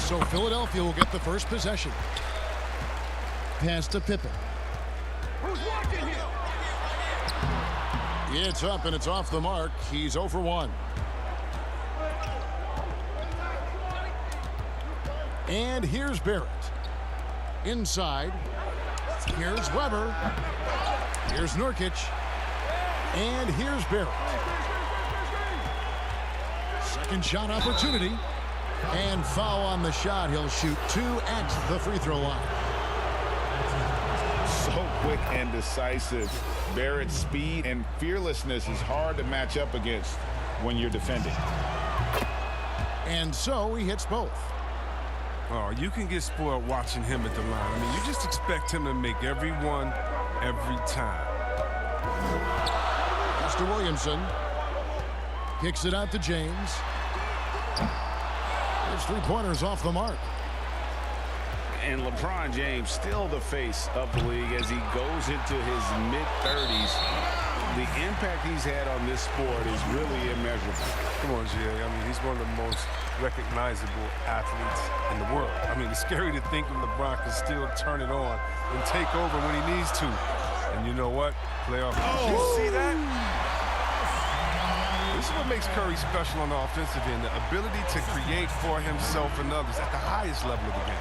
So Philadelphia will get the first possession. Pass to Pippen. It's up and it's off the mark. He's 0 for 1. And here's Barrett. Inside. Here's Weber. Here's Nurkic. And here's Barrett. Second shot opportunity. And foul on the shot. He'll shoot 2 at the free throw line. So quick and decisive. Barrett's speed and fearlessness is hard to match up against when you're defending. And so he hits both. Oh, you can get spoiled watching him at the line. I mean, you just expect him to make every one, every time. Mr. Williamson kicks it out to James. His three-pointers off the mark. And LeBron James still the face of the league as he goes into his mid-30s. The impact he's had on this sport is really immeasurable. Come on, Jay. I mean, he's one of the most recognizable athletes in the world. I mean, it's scary to think of LeBron can still turn it on and take over when he needs to. And you know what? Playoff. Oh, you see that? This is what makes Curry special on the offensive end, the ability to create for himself and others at the highest level of the game.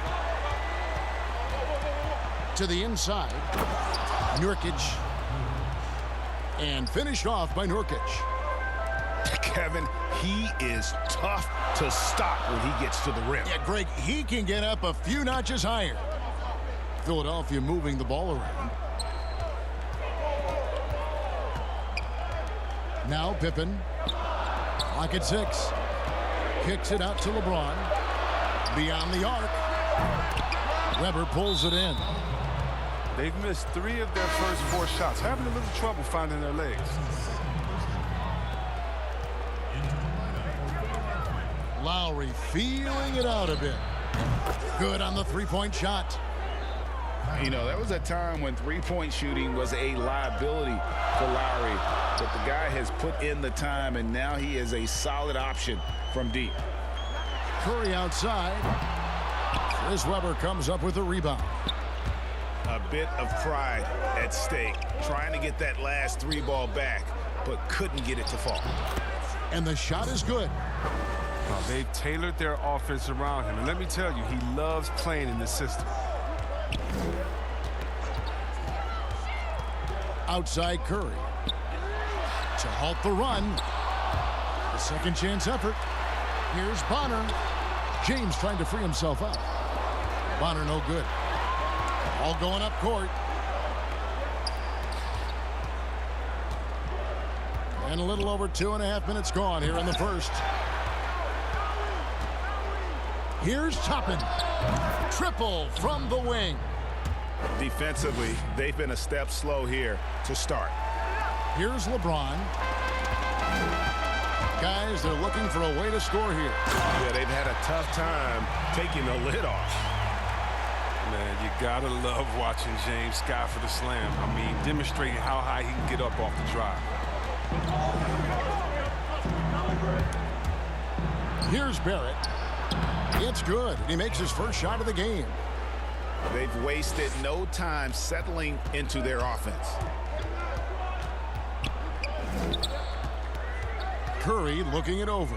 To the inside, Nurkic, and finished off by Nurkic. Kevin, he is tough to stop when he gets to the rim. Yeah, Greg, he can get up a few notches higher. Philadelphia moving the ball around. Now Pippen, clock at 6. Kicks it out to LeBron. Beyond the arc. Weber pulls it in. They've missed 3 of their first 4 shots, having a little trouble finding their legs. Lowry feeling it out a bit. Good on the three-point shot. You know, that was a time when three-point shooting was a liability for Lowry. But the guy has put in the time, and now he is a solid option from deep. Curry outside. Chris Webber comes up with a rebound. A bit of pride at stake, trying to get that last 3 ball back, but couldn't get it to fall. And the shot is good. They've tailored their offense around him, and let me tell you, he loves playing in this system. Outside Curry. To halt the run. The second chance effort. Here's Bonner. James trying to free himself up. Bonner no good. All going up court. And a little over 2.5 minutes gone here in the first. Here's Toppin. Triple from the wing. Defensively, they've been a step slow here to start. Here's LeBron. Guys, they're looking for a way to score here. Yeah, they've had a tough time taking the lid off. Man, you gotta love watching James sky for the slam. I mean, demonstrating how high he can get up off the drive. Here's Barrett. It's good. He makes his first shot of the game. They've wasted no time settling into their offense. Curry looking it over.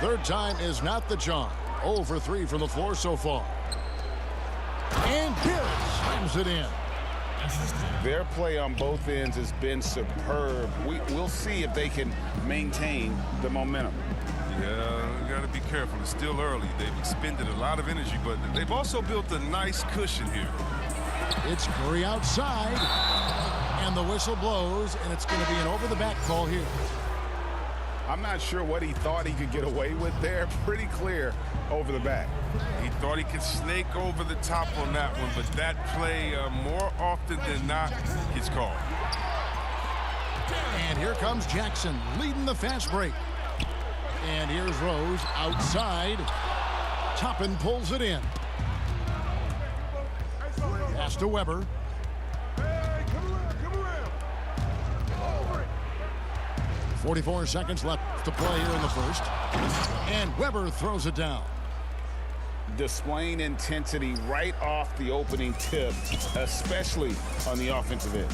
Third time is not the charm. 0 for 3 from the floor so far. And Barrett slams it in. Their play on both ends has been superb. We'll see if they can maintain the momentum. Yeah, you got to be careful. It's still early. They've expended a lot of energy, but they've also built a nice cushion here. It's Curry outside, and the whistle blows, and it's going to be an over-the-back call here. I'm not sure what he thought he could get away with there. Pretty clear over the back. He thought he could snake over the top on that one, but that play, more often than not, gets called. And here comes Jackson leading the fast break. And here's Rose outside. Toppin pulls it in. Pass to Weber. 44 seconds left to play here in the first. And Weber throws it down. displaying intensity right off the opening tip, especially on the offensive end.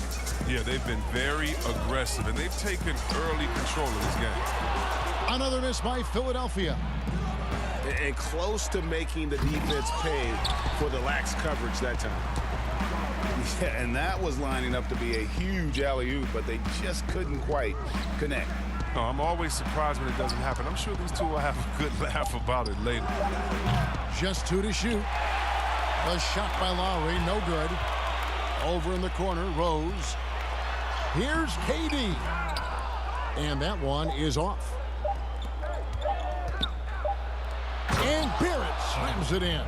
Yeah, they've been very aggressive, and they've taken early control of this game. Another miss by Philadelphia. And close to making the defense pay for the lax coverage that time. Yeah, and that was lining up to be a huge alley-oop, but they just couldn't quite connect. No, I'm always surprised when it doesn't happen. I'm sure these two will have a good laugh about it later. Just 2 to shoot. A shot by Lowry, no good. Over in the corner, Rose. Here's KD. And that one is off. And Barrett slams it in.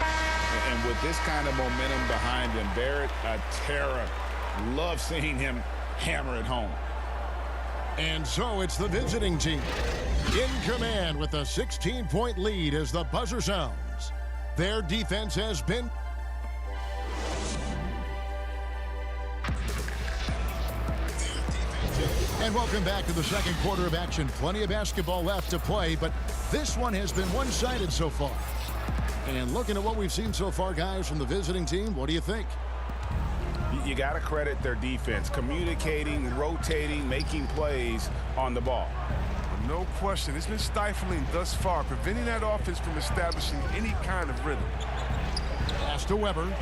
And with this kind of momentum behind him, Barrett, a terror. Love seeing him hammer it home. And so it's the visiting team in command with a 16-point lead as the buzzer sounds. Their defense has been... And welcome back to the second quarter of action. Plenty of basketball left to play, but this one has been one-sided so far. And looking at what we've seen so far, guys, from the visiting team, what do you think? You got to credit their defense, communicating, rotating, making plays on the ball. No question. It's been stifling thus far, preventing that offense from establishing any kind of rhythm. Pass to Weber.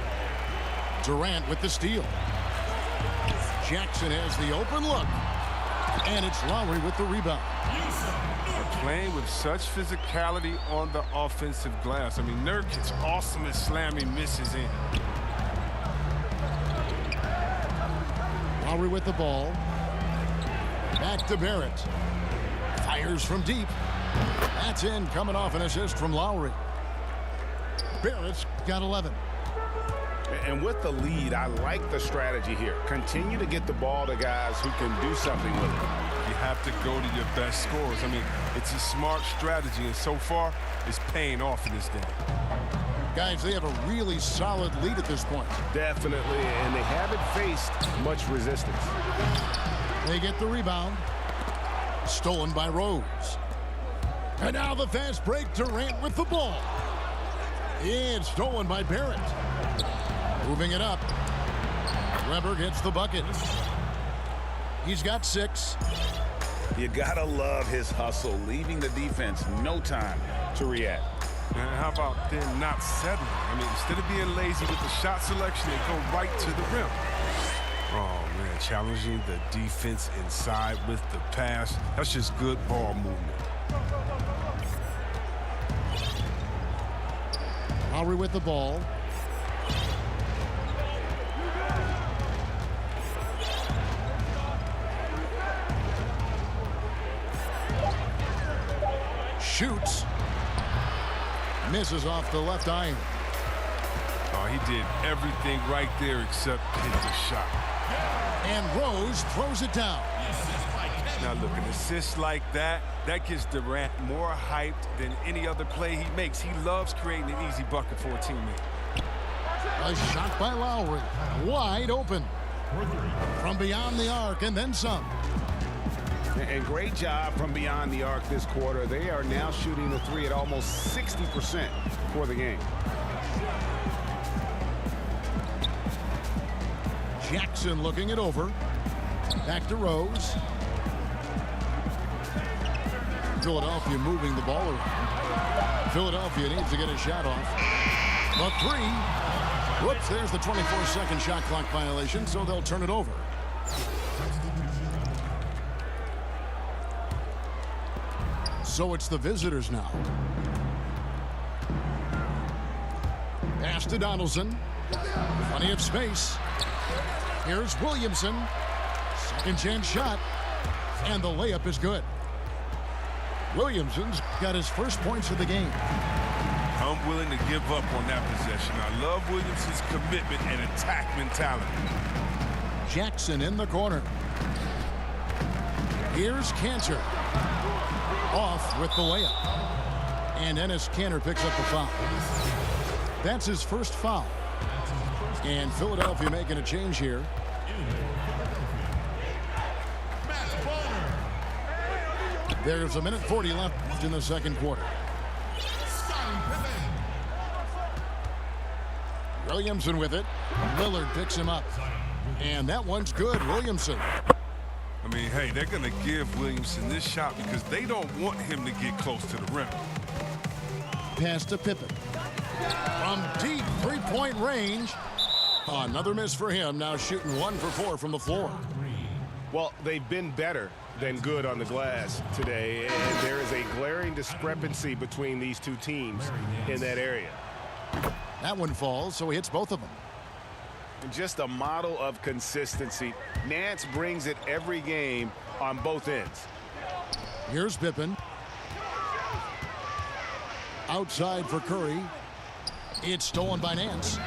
Durant with the steal. Jackson has the open look. And it's Lowry with the rebound. They're playing with such physicality on the offensive glass. I mean, Nurkic's awesome at slamming misses in. Lowry with the ball. Back to Barrett. Fires from deep. That's in, coming off an assist from Lowry. Barrett's got 11. And with the lead, I like the strategy here. Continue to get the ball to guys who can do something with it. You have to go to your best scorers. I mean, it's a smart strategy, and so far, it's paying off in this game. Guys, they have a really solid lead at this point. Definitely, and they haven't faced much resistance. They get the rebound. Stolen by Rose. And now the fast break. Durant with the ball. And stolen by Barrett. Moving it up. Weber gets the bucket. He's got 6. You gotta love his hustle, leaving the defense no time to react. And how about them not settling? I mean, instead of being lazy with the shot selection, they go right to the rim. Oh, man, challenging the defense inside with the pass. That's just good ball movement. Lowry with the ball. Shoots. Misses off the left iron. Oh, he did everything right there except hit the shot. And Rose throws it down. Now look, an assist like that gets Durant more hyped than any other play he makes. He loves creating an easy bucket for a teammate. A shot by Lowry. Wide open. From beyond the arc and then some. And great job from beyond the arc this quarter. They are now shooting the 3 at almost 60% for the game. Jackson looking it over. Back to Rose. Philadelphia moving the ball around. Philadelphia needs to get a shot off. The 3. Whoops, there's the 24-second shot clock violation, so they'll turn it over. So it's the visitors now. Pass to Donaldson. Plenty of space. Here's Williamson. Second chance shot. And the layup is good. Williamson's got his first points of the game. I'm willing to give up on that possession. I love Williamson's commitment and attack mentality. Jackson in the corner. Here's Cantor. Off with the layup. And Enes Kanter picks up the foul. That's his first foul. And Philadelphia making a change here. There's a minute 40 left in the second quarter. Williamson with it. Lillard picks him up. And that one's good. Williamson. I mean, hey, they're going to give Williamson this shot because they don't want him to get close to the rim. Pass to Pippen. From deep three-point range. Another miss for him. Now shooting 1 for 4 from the floor. Well, they've been better than good on the glass today, and there is a glaring discrepancy between these two teams in that area. That one falls, so he hits both of them. Just a model of consistency. Nance brings it every game on both ends. Here's Pippen. Outside for Curry. It's stolen by Nance.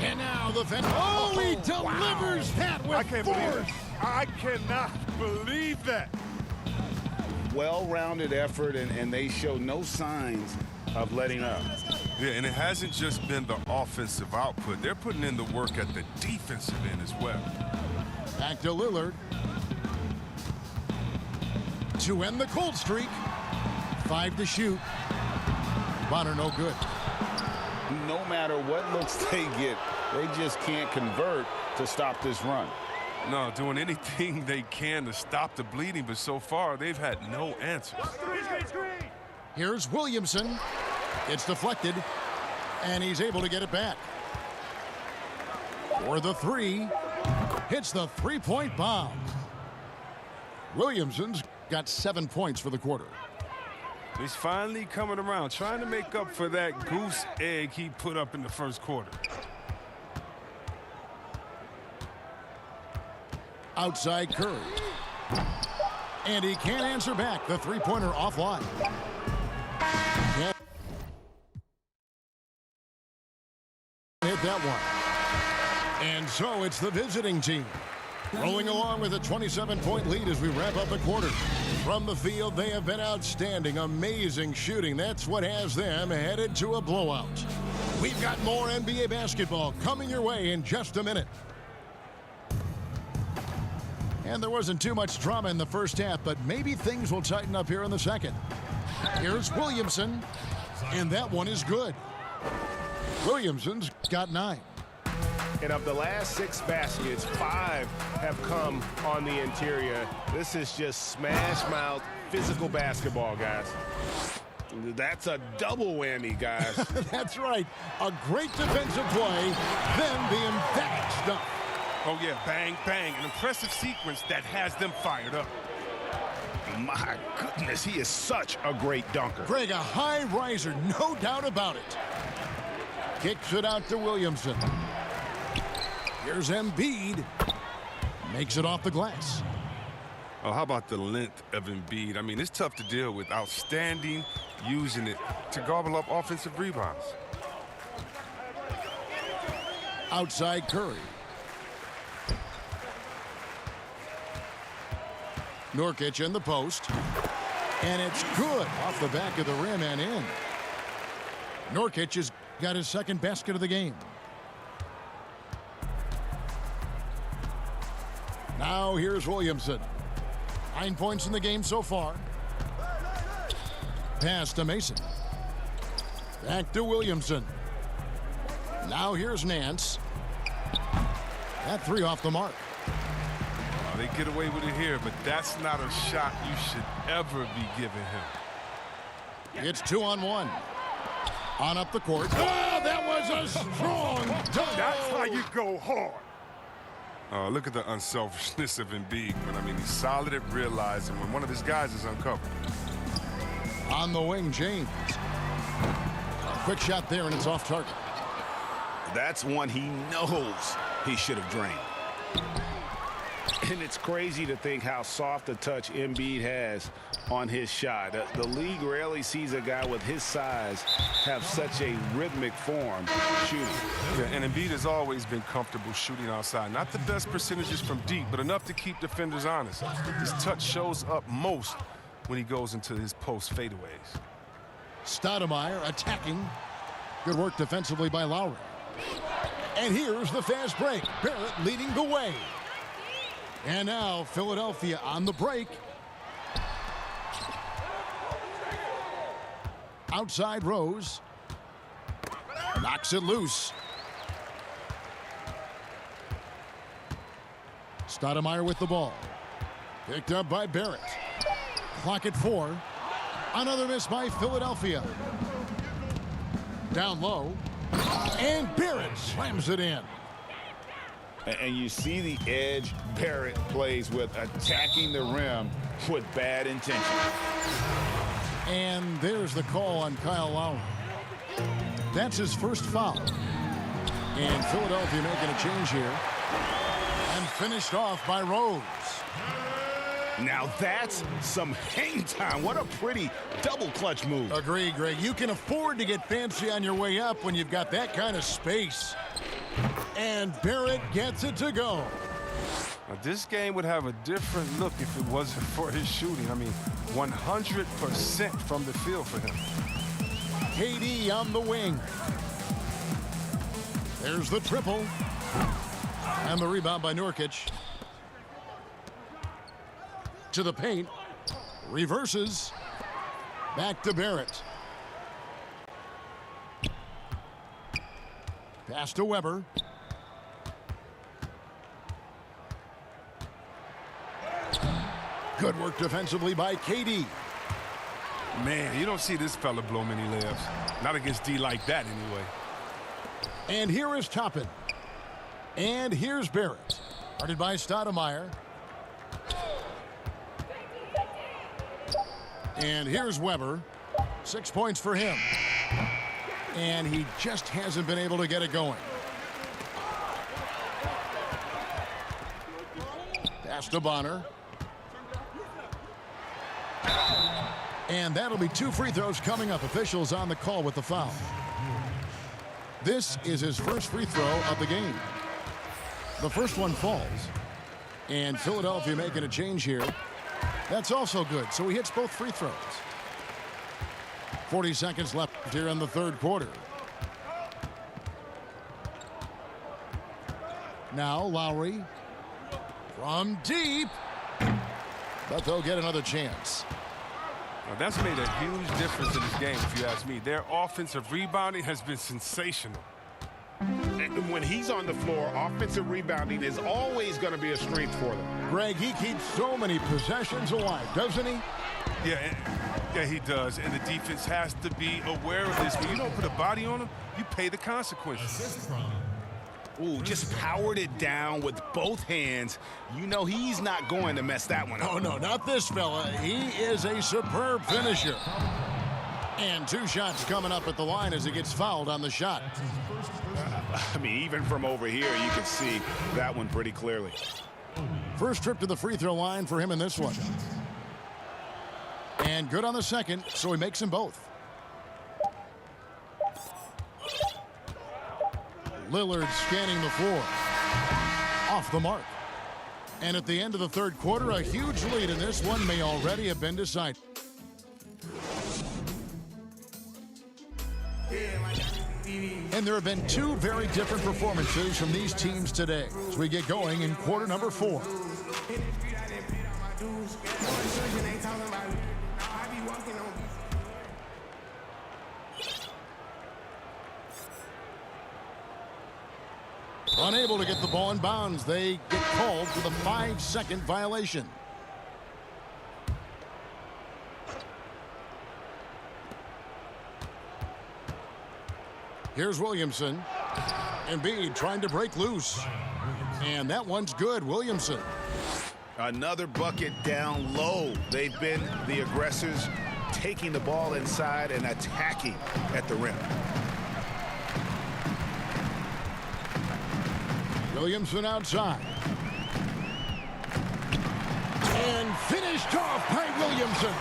And now the fence. Oh, he delivers that with I can't believe force. it. I cannot believe that. Well-rounded effort, and they show no signs of letting up. Yeah, and it hasn't just been the offensive output. They're putting in the work at the defensive end as well. Back to Lillard. To end the cold streak. 5 to shoot. Bonner no good. No matter what looks they get, they just can't convert to stop this run. No, doing anything they can to stop the bleeding, but so far they've had no answers. Here's Williamson. It's deflected, and he's able to get it back. For the three, hits the three-point bomb. Williamson's got 7 points for the quarter. He's finally coming around, trying to make up for that goose egg he put up in the first quarter. Outside Curry. And he can't answer back. The three-pointer offline. Hit that one. And so it's the visiting team rolling along with a 27-point lead as we wrap up the quarter. From the field, they have been outstanding. Amazing shooting. That's what has them headed to a blowout. We've got more NBA basketball coming your way in just a minute. And there wasn't too much drama in the first half, but maybe things will tighten up here in the second. Here's Williamson, and that one is good. Williamson's got 9. And of the last 6 baskets, 5 have come on the interior. This is just smash-mouth physical basketball, guys. That's a double whammy, guys. That's right. A great defensive play, then the emphatic stuff. Oh, yeah, bang, bang. An impressive sequence that has them fired up. My goodness, he is such a great dunker. Greg, a high riser, no doubt about it. Kicks it out to Williamson. Here's Embiid. Makes it off the glass. Oh, how about the length of Embiid? I mean, it's tough to deal with. Outstanding, using it to gobble up offensive rebounds. Outside Curry. Nurkic in the post. And it's good off the back of the rim and in. Nurkic has got his second basket of the game. Now here's Williamson. 9 points in the game so far. Pass to Mason. Back to Williamson. Now here's Nance. That 3 off the mark. They get away with it here, but that's not a shot you should ever be giving him. It's 2-on-1. On up the court. Oh, that was a strong dunk. That's how you go hard. Look at the unselfishness of Embiid, but I mean, he's solid at realizing when one of his guys is uncovered. On the wing, James. A quick shot there, and it's off target. That's one he knows he should have drained. And it's crazy to think how soft a touch Embiid has on his shot. The league rarely sees a guy with his size have such a rhythmic form shooting. Yeah, and Embiid has always been comfortable shooting outside. Not the best percentages from deep, but enough to keep defenders honest. His touch shows up most when he goes into his post fadeaways. Stoudemire attacking. Good work defensively by Lowry. And here's the fast break. Barrett leading the way. And now Philadelphia on the break. Outside Rose. Knocks it loose. Stoudemire with the ball. Picked up by Barrett. Clock at 4. Another miss by Philadelphia. Down low. And Barrett slams it in. And you see the edge Barrett plays with, attacking the rim with bad intention. And there's the call on Kyle Lowry. That's his first foul. And Philadelphia making a change here. And finished off by Rose. Now that's some hang time. What a pretty double clutch move. Agree, Greg. You can afford to get fancy on your way up when you've got that kind of space. And Barrett gets it to go. Now, this game would have a different look if it wasn't for his shooting. I mean, 100% from the field for him. KD on the wing. There's the triple. And the rebound by Nurkic. To the paint. Reverses. Back to Barrett. Pass to Weber. Good work defensively by KD. Man, you don't see this fella blow many layups. Not against D like that, anyway. And here is Toppin. And here's Barrett. Guarded by Stoudemire. And here's Weber. 6 points for him. And he just hasn't been able to get it going. Pass to Bonner. And that'll be 2 free throws coming up. Officials on the call with the foul. This is his first free throw of the game. The first one falls. And Philadelphia making a change here. That's also good. So he hits both free throws. 40 seconds left here in the third quarter. Now Lowry from deep. But they'll get another chance. Now, that's made a huge difference in this game, if you ask me. Their offensive rebounding has been sensational. And when he's on the floor, offensive rebounding is always going to be a strength for them. Greg, he keeps so many possessions alive, doesn't he? Yeah, he does. And the defense has to be aware of this. When you don't put a body on him, you pay the consequences. Ooh, just powered it down with both hands. You know he's not going to mess that one up. Oh, no, not this fella. He is a superb finisher. And 2 shots coming up at the line as he gets fouled on the shot. I mean, even from over here, you can see that one pretty clearly. First trip to the free throw line for him in this one. And good on the second, so he makes them both. Lillard scanning the floor. Off the mark. And at the end of the third quarter, a huge lead in this one may already have been decided. And there have been 2 very different performances from these teams today as we get going in quarter number 4. Unable to get the ball in bounds. They get called for the 5-second violation. Here's Williamson. Embiid trying to break loose. And that one's good. Williamson. Another bucket down low. They've been the aggressors, taking the ball inside and attacking at the rim. Williamson outside. And finished off by Williamson.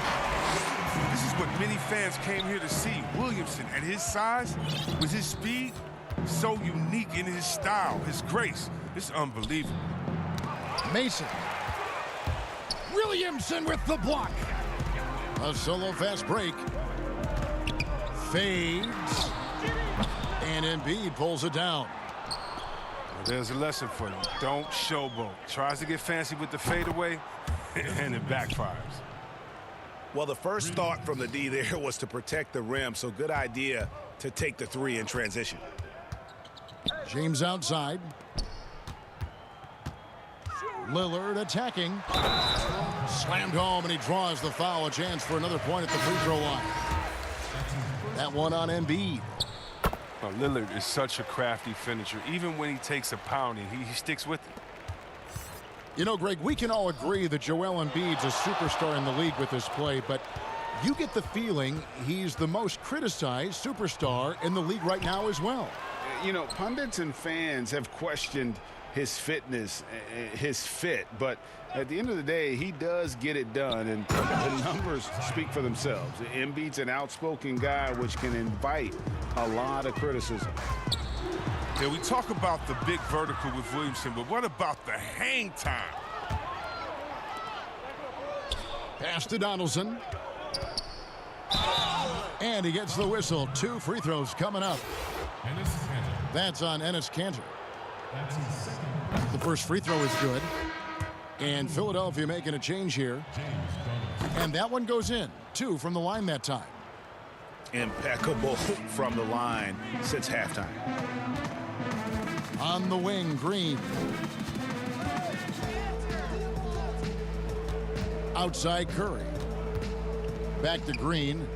This is what many fans came here to see. Williamson, at his size, with his speed, so unique in his style, his grace. It's unbelievable. Mason. Williamson with the block. A solo fast break. Fades. And Embiid pulls it down. There's a lesson for you. Don't showboat. Tries to get fancy with the fadeaway, and it backfires. Well, the first thought from the D there was to protect the rim, so good idea to take the 3 in transition. James outside. Lillard attacking. Slammed home, and he draws the foul. A chance for another point at the free throw line. That one on Embiid. Well, Lillard is such a crafty finisher. Even when he takes a pounding, he sticks with it. You know, Greg, we can all agree that Joel Embiid's a superstar in the league with his play, but you get the feeling he's the most criticized superstar in the league right now as well. You know, pundits and fans have questioned his fitness, his fit, but at the end of the day, he does get it done, and the numbers speak for themselves. Embiid's an outspoken guy, which can invite a lot of criticism. Yeah, we talk about the big vertical with Williamson, but what about the hang time? Pass to Donaldson. And he gets the whistle. 2 free throws coming up. That's on Enes Kanter. The first free throw is good. And Philadelphia making a change here. And that one goes in. 2 from the line that time. Impeccable from the line since halftime. On the wing, Green. Outside, Curry. Back to Green.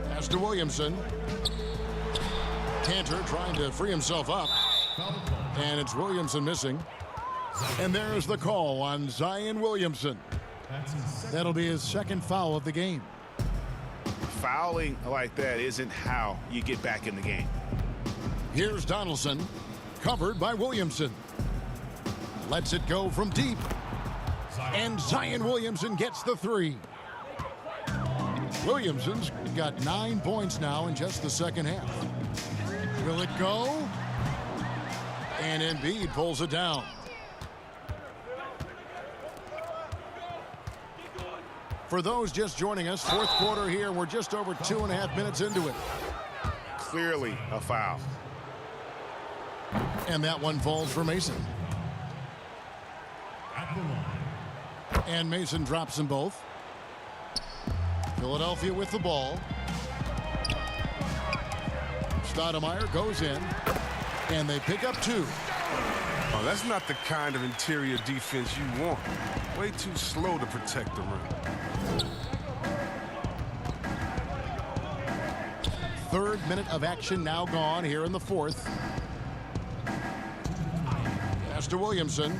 Pass to Williamson. Kanter trying to free himself up. And it's Williamson missing. And there's the call on Zion Williamson. That'll be his second foul of the game. Fouling like that isn't how you get back in the game. Here's Donaldson, covered by Williamson. Lets it go from deep. And Zion Williamson gets the 3. Williamson's got 9 points now in just the second half. Will it go? And Embiid pulls it down. For those just joining us, fourth quarter here. We're just over 2.5 minutes into it. Clearly a foul. And that one falls for Mason. And Mason drops them both. Philadelphia with the ball. Stoudemire goes in. And they pick up 2. Oh, that's not the kind of interior defense you want. Way too slow to protect the rim. Third minute of action now gone here in the fourth. Pass to Williamson.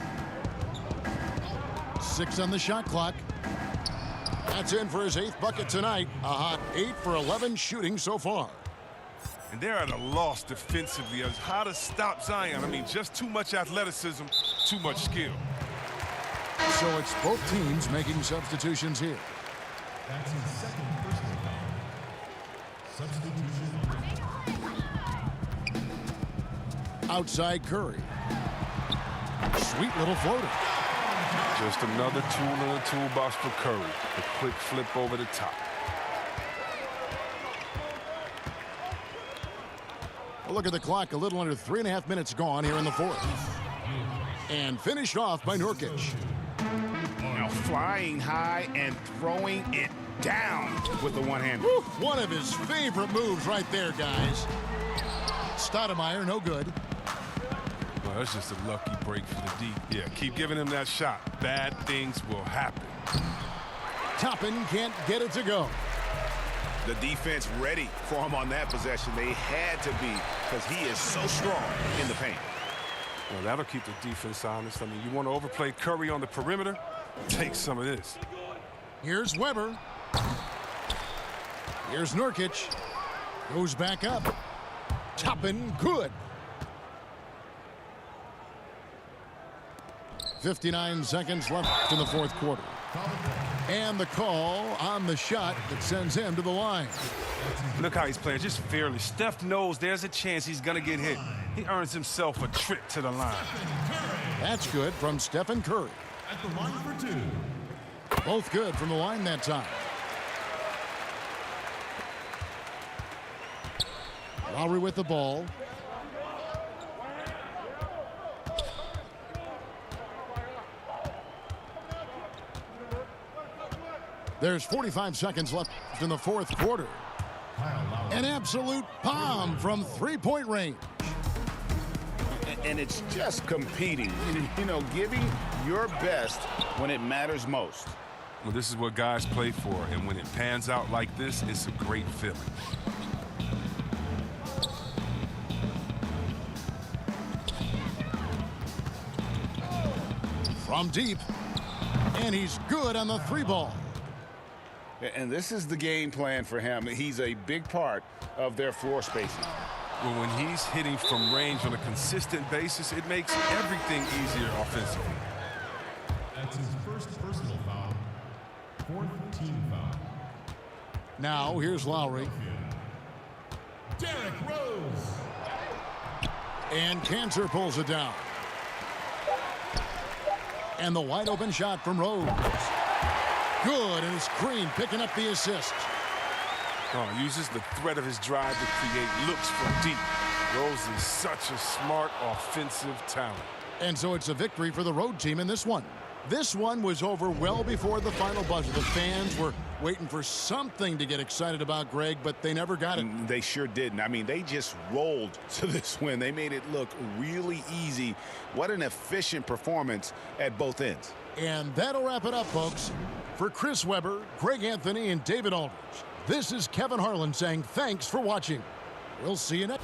6 on the shot clock. That's in for his 8th bucket tonight. A hot 8 for 11 shooting so far. And they're at a loss defensively as how to stop Zion. I mean, just too much athleticism, too much skill. So it's both teams making substitutions here. That's his second personal foul. Substitution. Outside Curry. Sweet little floater. Just another tool in the toolbox for Curry. A quick flip over the top. Well, look at the clock. A little under 3.5 minutes gone here in the fourth. And finished off by Nurkic. Now flying high and throwing it down with the one-hander. One of his favorite moves right there, guys. Stoudemire, no good. Well, that's just a lucky break for the deep. Yeah, keep giving him that shot. Bad things will happen. Toppin can't get it to go. The defense ready for him on that possession. They had to be because he is so strong in the paint. Well, that'll keep the defense honest. I mean, you want to overplay Curry on the perimeter? Take some of this. Here's Weber. Here's Nurkic. Goes back up. Toppin good. 59 seconds left in the fourth quarter. And the call on the shot that sends him to the line. Look how he's playing, just fearless. Steph knows there's a chance he's going to get hit. He earns himself a trip to the line. That's good from Stephen Curry. At the line for 2. Both good from the line that time. Lowry with the ball. There's 45 seconds left in the fourth quarter. An absolute bomb from three-point range. And it's just competing, you know, giving your best when it matters most. Well, this is what guys play for, and when it pans out like this, it's a great feeling. From deep, and he's good on the 3-ball. And this is the game plan for him. He's a big part of their floor spacing. Well, when he's hitting from range on a consistent basis, it makes everything easier offensively. That's his first personal foul. Fourth team foul. Now here's Lowry. Derrick Rose. And Cancer pulls it down. And the wide open shot from Rose. Good, and it's Green picking up the assist. Oh, uses the threat of his drive to create looks from deep. Rose is such a smart offensive talent. And so it's a victory for the road team in this one. This one was over well before the final buzzer. The fans were waiting for something to get excited about, Greg, but they never got it. They sure didn't. I mean, they just rolled to this win. They made it look really easy. What an efficient performance at both ends. And that'll wrap it up, folks. For Chris Webber, Greg Anthony, and David Aldridge, this is Kevin Harlan saying thanks for watching. We'll see you next.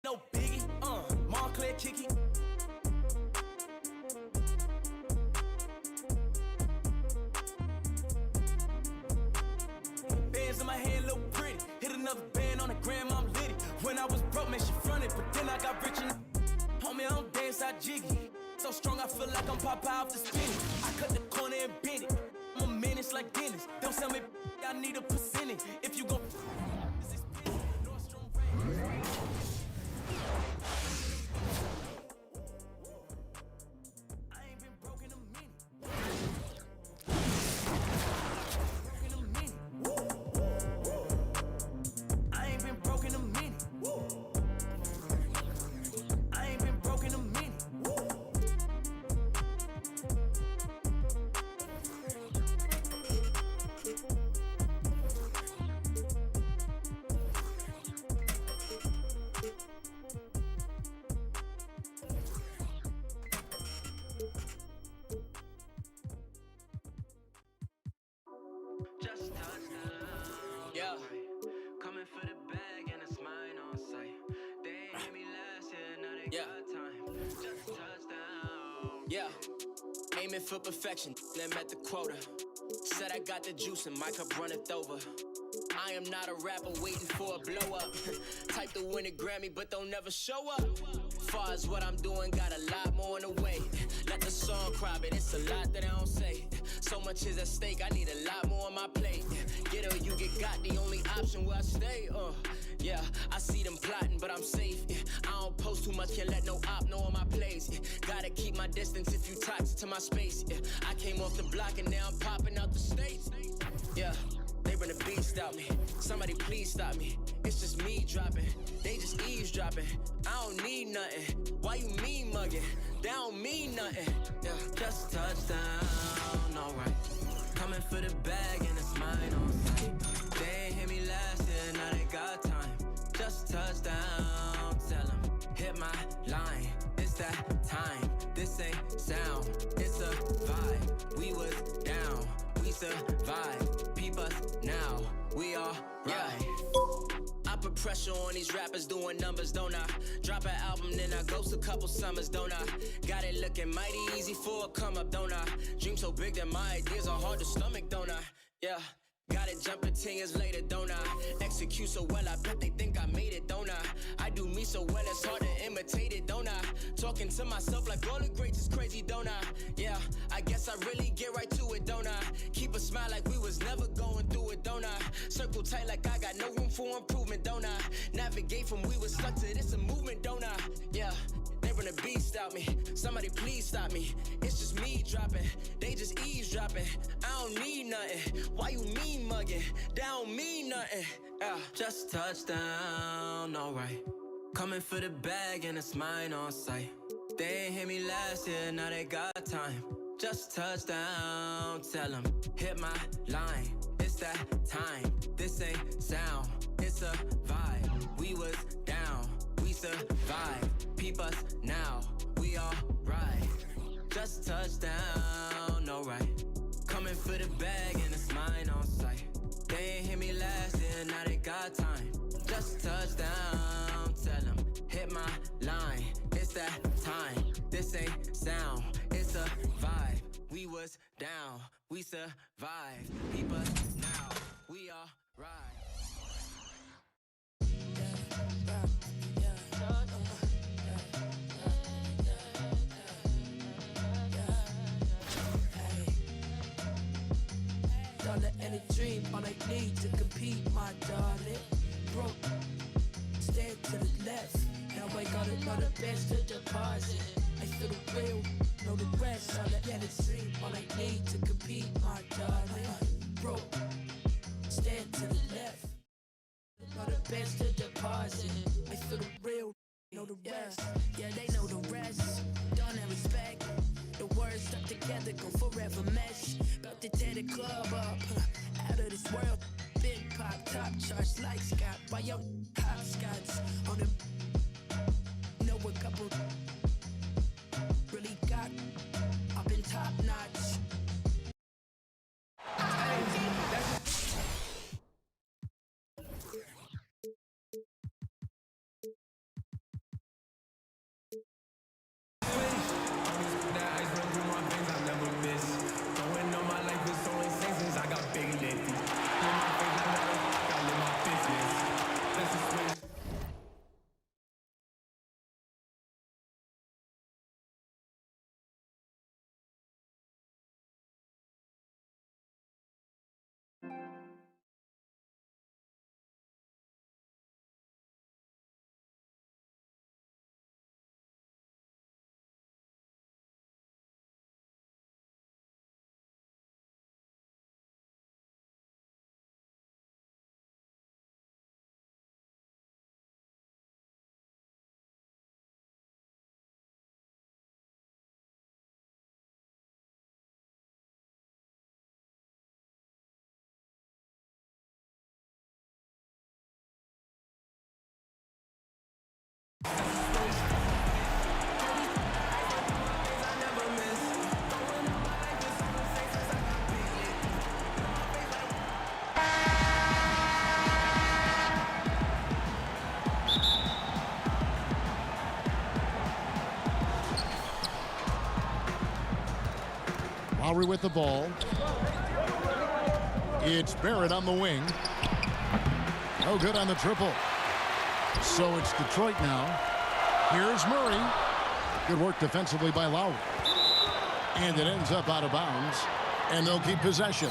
No biggie, Montclair kicky. Bands in my hand look pretty. Hit another band on the gram, I'm litty. When I was broke, man, she fronted, but then I got rich and homie, I don't dance, I jiggy. So strong, I feel like I'm Popeye off the spinach. I cut the corner and bend it. I'm a menace like Dennis. Don't sell me, I need a percentage. If you gon' Just touchdown. Yeah. Coming for the bag and it's mine on sight. They ain't hit me last year, now they got time. Just touchdown. Yeah, aiming for perfection, then met the quota. Said I got the juice and my cup runneth over. I am not a rapper waiting for a blow up. Type to win a Grammy, but don't never show up. Far as what I'm doing, got a lot more in the way. Let the song cry, but it's a lot that I don't say. So much is at stake, I need a lot more on my plate. Get her, you get got, the only option where I stay. Yeah, I see them plotting, but I'm safe. I don't post too much, can't let no op know on my plays. Gotta keep my distance if you toxic to my space. I came off the block and now I'm popping out the States. Yeah, they run the beast out me. Somebody please stop me. It's just me dropping. They just eavesdropping. I don't need nothing. Why you mean mugging? They don't mean nothing. Yeah, Just touchdown, alright. Coming for the bag and it's mine on sight. They ain't hit me last year, now they got time. Just touchdown, tell them, hit my line. It's that time, this ain't sound, it's a vibe. We was down, we survived. Peep us now, we all right. I put pressure on these rappers doing numbers, don't I? Drop an album, then I ghost a couple summers, don't I? Got it looking mighty easy for a come up, don't I? Dream so big that my ideas are hard to stomach, don't I? Yeah. Got it jumping 10 years later, don't I? Execute so well, I bet they think I made it, don't I? I do me so well, it's hard to imitate it, don't I? Talk talking to myself like all the greats is crazy, don't I? Yeah, I guess I really get right to it, don't I? Keep a smile like we was never going through it, don't I? Circle tight like I got no room for improvement, don't I? Navigate from we was stuck to this a movement, don't I? Yeah, they run the beast out me. Somebody please stop me. It's just me dropping. They just eavesdropping. I don't need nothing. Why you mean mugging? That don't mean nothing. Just touchdown, alright. Coming for the bag and it's mine on sight. They ain't hit me last year, now they got time. Just touchdown, tell them, hit my line. It's that time, this ain't sound, it's a vibe. We was down, we survived. Peep us now, we all right. Just touchdown, alright. Coming for the bag and it's mine on sight. They ain't hit me last year, now they got time. Just touchdown, tell them, hit my line. It's that time, this ain't sound, it's a vibe. We was down, we survived. Peep us now, we all right. Dollar and a dream, all I need to compete, my darling. Broke, stand to the left. Now I gotta know the best to deposit. I feel the real, know the rest. Dollar and a dream, all I need to compete, my darling. Broke, stand to the left. Know the best to deposit. I feel the real, know the rest. Yeah, they know the rest. Don't have respect. The words stuck together go forever mesh. About to tear the club up, out of this world. Big pop, top charts like Scott. Why your hopscotch on them? Know a couple really got up in top notch. Lowry with the ball. It's Barrett on the wing. No good on the triple. So it's Detroit now. Here's Murray. Good work defensively by Lowry. And it ends up out of bounds. And they'll keep possession.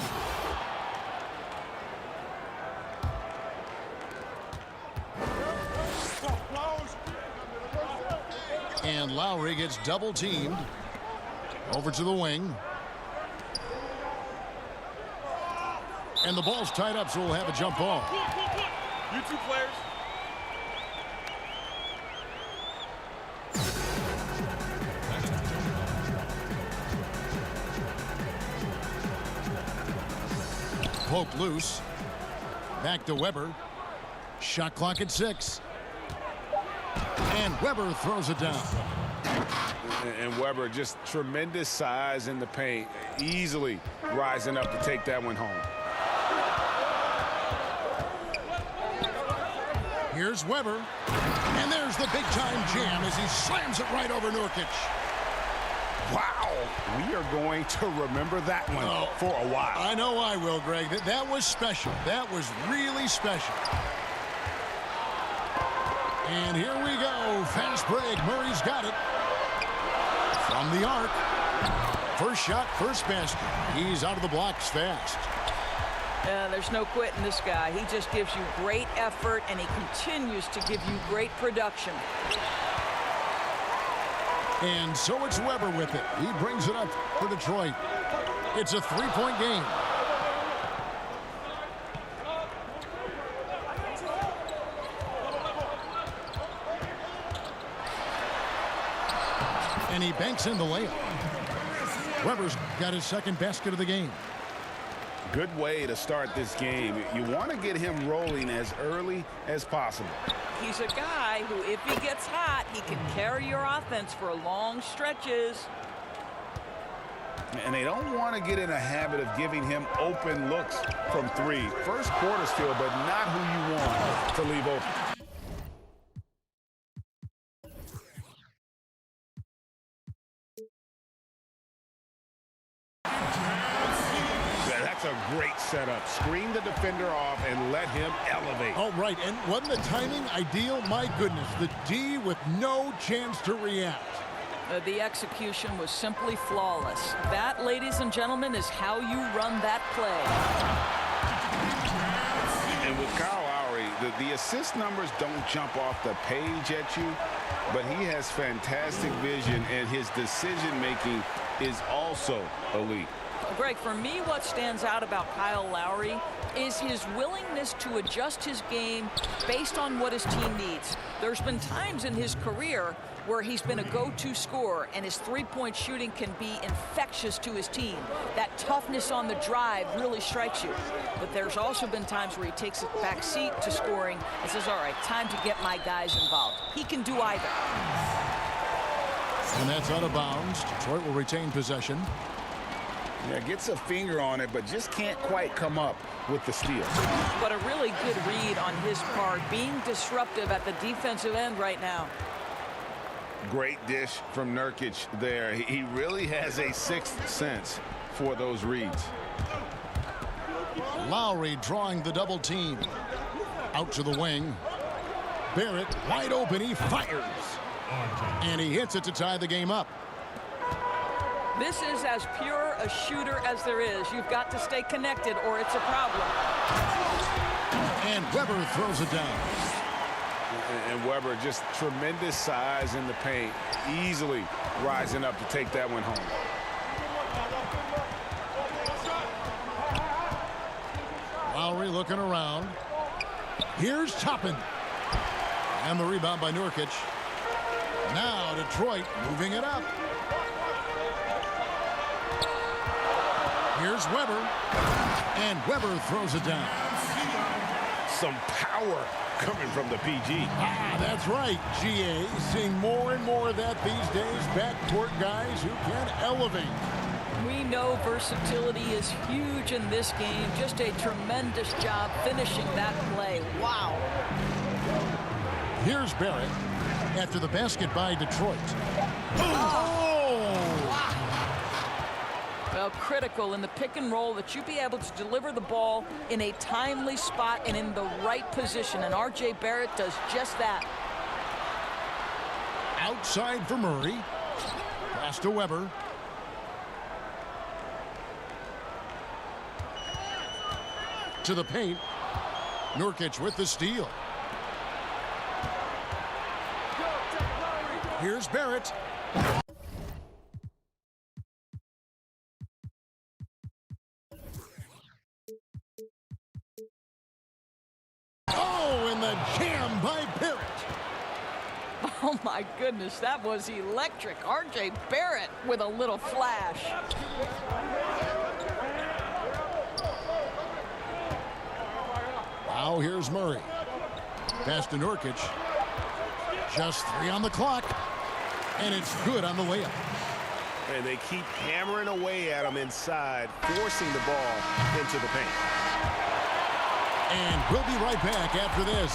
And Lowry gets double teamed. Over to the wing. And the ball's tied up, so we'll have a jump ball. You two players. Pope loose. Back to Weber. Shot clock at 6. And Weber throws it down. And Weber, just tremendous size in the paint, easily rising up to take that one home. Here's Weber. And there's the big-time jam as he slams it right over Nurkic. Wow. We are going to remember that one for a while. I know I will, Greg. That was special. That was really special. And here we go. Fast break. Murray's got it. From the arc. First shot, first basket. He's out of the blocks fast. There's no quitting this guy. He just gives you great effort, and he continues to give you great production. And so it's Weber with it. He brings it up for Detroit. It's a three-point game. And he banks in the layup. Weber's got his second basket of the game. Good way to start this game. You want to get him rolling as early as possible. He's a guy who, if he gets hot, he can carry your offense for long stretches. And they don't want to get in a habit of giving him open looks from three. First quarter still, but not who you want to leave open. That's a great setup. Screen the defender off and let him elevate. All right, and wasn't the timing ideal? My goodness, the D with no chance to react. The execution was simply flawless. That, ladies and gentlemen, is how you run that play. And with Kyle Lowry, the assist numbers don't jump off the page at you, but he has fantastic vision, and his decision-making is also elite. Greg, for me, what stands out about Kyle Lowry is his willingness to adjust his game based on what his team needs. There's been times in his career where he's been a go-to scorer, and his three-point shooting can be infectious to his team. That toughness on the drive really strikes you. But there's also been times where he takes a back seat to scoring and says, all right, time to get my guys involved. He can do either. And that's out of bounds. Detroit will retain possession. Yeah, gets a finger on it, but just can't quite come up with the steal. But a really good read on his part, being disruptive at the defensive end right now. Great dish from Nurkic there. He really has a sixth sense for those reads. Lowry drawing the double team. Out to the wing. Barrett wide open. He fires. And he hits it to tie the game up. This is as pure a shooter as there is. You've got to stay connected or it's a problem. And Weber throws it down. And Weber, just tremendous size in the paint, easily rising up to take that one home. Lowry looking around. Here's Toppin. And the rebound by Nurkic. Now Detroit moving it up. Here's Weber. And Weber throws it down. Some power coming from the PG. Ah, that's right, GA. Seeing more and more of that these days. Backcourt guys who can elevate. We know versatility is huge in this game. Just a tremendous job finishing that play. Wow. Here's Barrett after the basket by Detroit. Well, critical in the pick and roll that you be able to deliver the ball in a timely spot and in the right position. And R.J. Barrett does just that. Outside for Murray. Pass to Weber. To the paint. Nurkic with the steal. Here's Barrett. Oh, and the jam by Barrett. Oh, my goodness, that was electric. R.J. Barrett with a little flash. Now here's Murray. Pass to Nurkic. Just 3 on the clock. And it's good on the layup. And they keep hammering away at him inside, forcing the ball into the paint. And we'll be right back after this.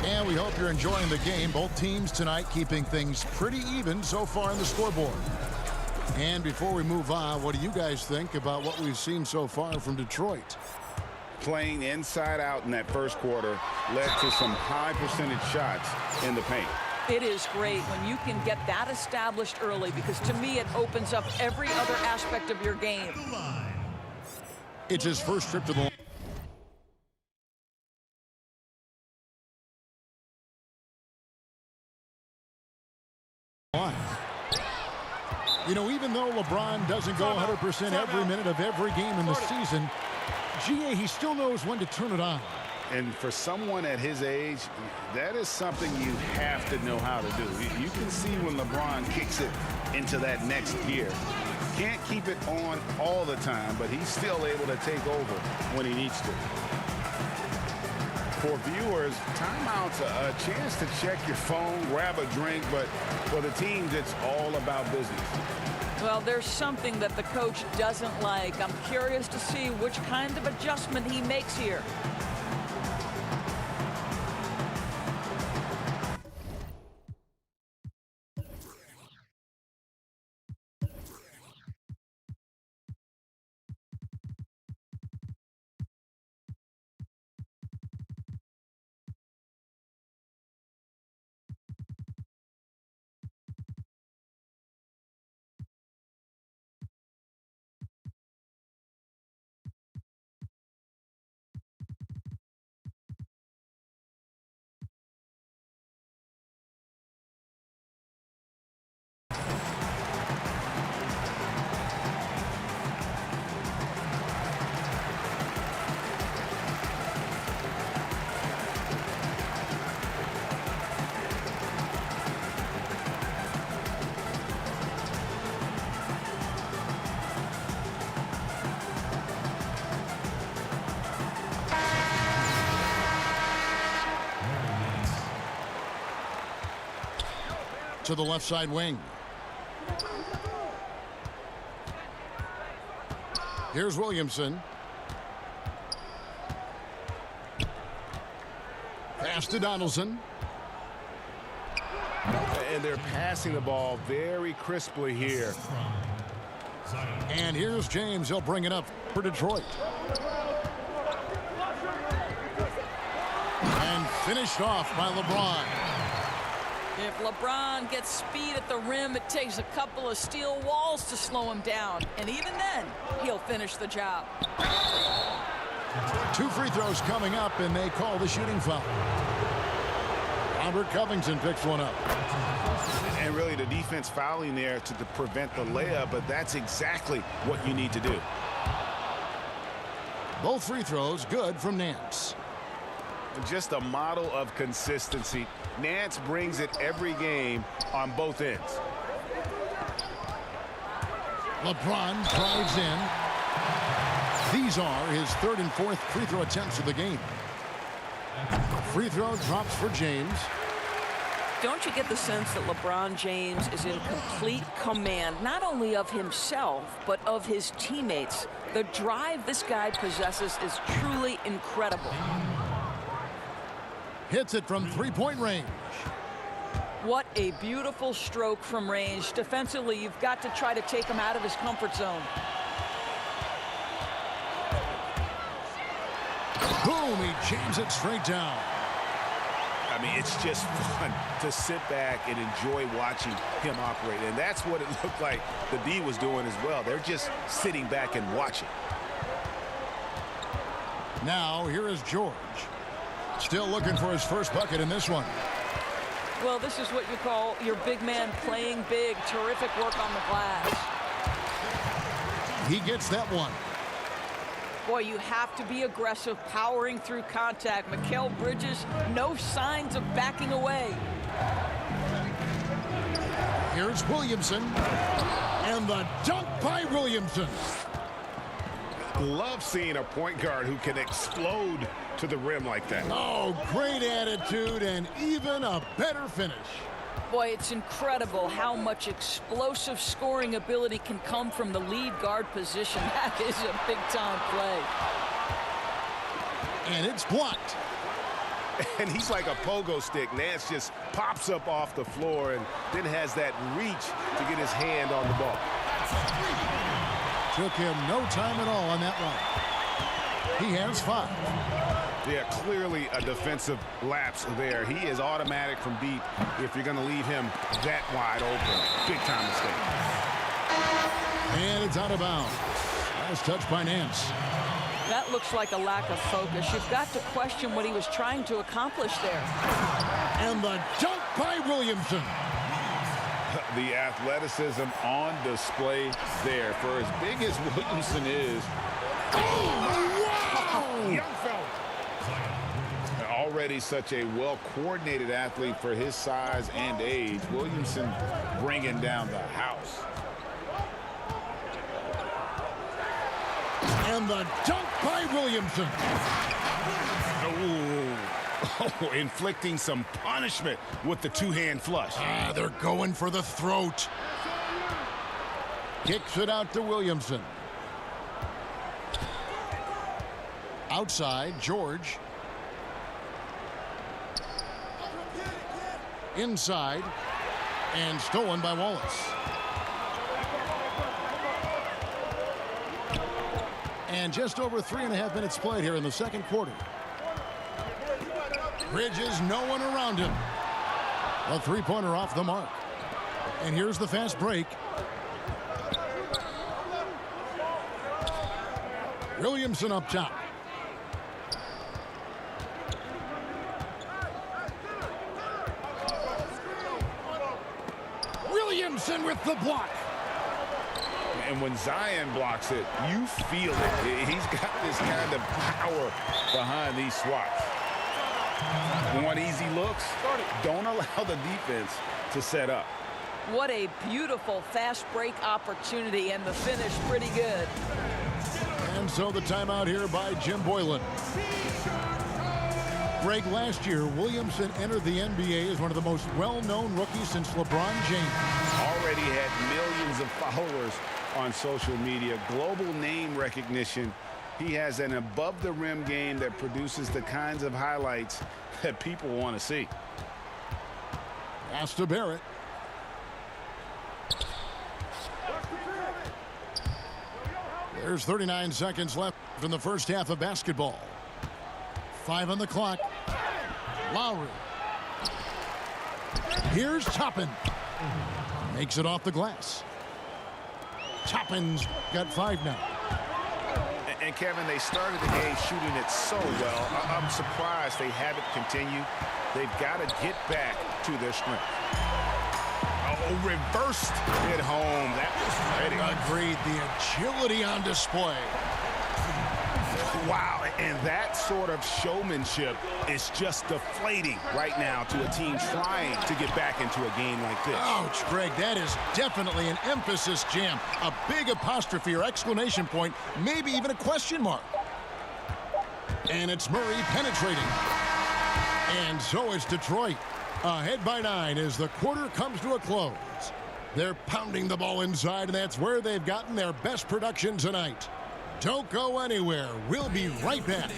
And we hope you're enjoying the game. Both teams tonight keeping things pretty even so far on the scoreboard. And before we move on, what do you guys think about what we've seen so far from Detroit? Playing inside out in that first quarter led to some high percentage shots in the paint. It is great when you can get that established early, because to me it opens up every other aspect of your game. It's his first trip to the line. You know, even though LeBron doesn't go 100% every minute of every game in the season, GA, he still knows when to turn it on. And for someone at his age, that is something you have to know how to do. You can see when LeBron kicks it into that next gear. Can't keep it on all the time, but he's still able to take over when he needs to. For viewers, timeout's a chance to check your phone, grab a drink, but for the teams, it's all about business. Well, there's something that the coach doesn't like. I'm curious to see which kind of adjustment he makes here. To the left side wing. Here's Williamson. Pass to Donaldson. And they're passing the ball very crisply here. And here's James. He'll bring it up for Detroit. And finished off by LeBron. If LeBron gets speed at the rim, it takes a couple of steel walls to slow him down. And even then, he'll finish the job. 2 free throws coming up, and they call the shooting foul. Robert Covington picks one up. And really the defense fouling there to prevent the layup, but that's exactly what you need to do. Both free throws good from Nance. Just a model of consistency. Nance brings it every game on both ends. LeBron drives in. These are his 3rd and 4th free throw attempts of the game. Free throw drops for James. Don't you get the sense that LeBron James is in complete command, not only of himself, but of his teammates? The drive this guy possesses is truly incredible. Hits it from 3-point range. What a beautiful stroke from range. Defensively, you've got to try to take him out of his comfort zone. Boom, he jams it straight down. I mean, it's just fun to sit back and enjoy watching him operate. And that's what it looked like the D was doing as well. They're just sitting back and watching. Now, here is George. Still looking for his first bucket in this one. Well, this is what you call your big man playing big. Terrific work on the glass. He gets that one. Boy, you have to be aggressive, powering through contact. Mikal Bridges, no signs of backing away. Here's Williamson. And the dunk by Williamson. Love seeing a point guard who can explode to the rim like that. Oh, great attitude and even a better finish. Boy, it's incredible how much explosive scoring ability can come from the lead guard position. That is a big-time play. And it's blocked. And he's like a pogo stick. Nance just pops up off the floor and then has that reach to get his hand on the ball. Took him no time at all on that one. He has 5. Yeah, clearly a defensive lapse there. He is automatic from deep if you're going to leave him that wide open. Big time mistake. And it's out of bounds. Last touch by Nance. That looks like a lack of focus. You've got to question what he was trying to accomplish there. And the dunk by Williamson. The athleticism on display there. For as big as Williamson is, young fella. Already such a well-coordinated athlete for his size and age. Williamson bringing down the house. And the dunk by Williamson. Oh, inflicting some punishment with the two-hand flush. They're going for the throat. Kicks it out to Williamson. Outside, George. Inside, and stolen by Wallace. And just over 3.5 minutes played here in the second quarter. Bridges, no one around him. A three-pointer off the mark. And here's the fast break. Williamson up top. Williamson with the block. And when Zion blocks it, you feel it. He's got this kind of power behind these swats. Want easy looks? Don't allow the defense to set up. What a beautiful fast break opportunity, and the finish pretty good. And so the timeout here by Jim Boylan. Greg, last year, Williamson entered the NBA as one of the most well-known rookies since LeBron James. Already had millions of followers on social media, global name recognition. He has an above-the-rim game that produces the kinds of highlights that people want to see. Pass to Barrett. There's 39 seconds left in the first half of basketball. 5 on the clock. Lowry. Here's Toppin. Makes it off the glass. Toppin's got 5 now. And Kevin, they started the game shooting it so well. I'm surprised they haven't continued. They've got to get back to their strength. Oh, reversed it home. That was ready. Agreed. The agility on display. Wow, and that sort of showmanship is just deflating right now to a team trying to get back into a game like this. Ouch, Greg, that is definitely an emphasis jam. A big apostrophe or exclamation point, maybe even a question mark. And it's Murray penetrating. And so it's Detroit. Ahead by 9 as the quarter comes to a close. They're pounding the ball inside, and that's where they've gotten their best production tonight. Don't go anywhere. We'll be right back.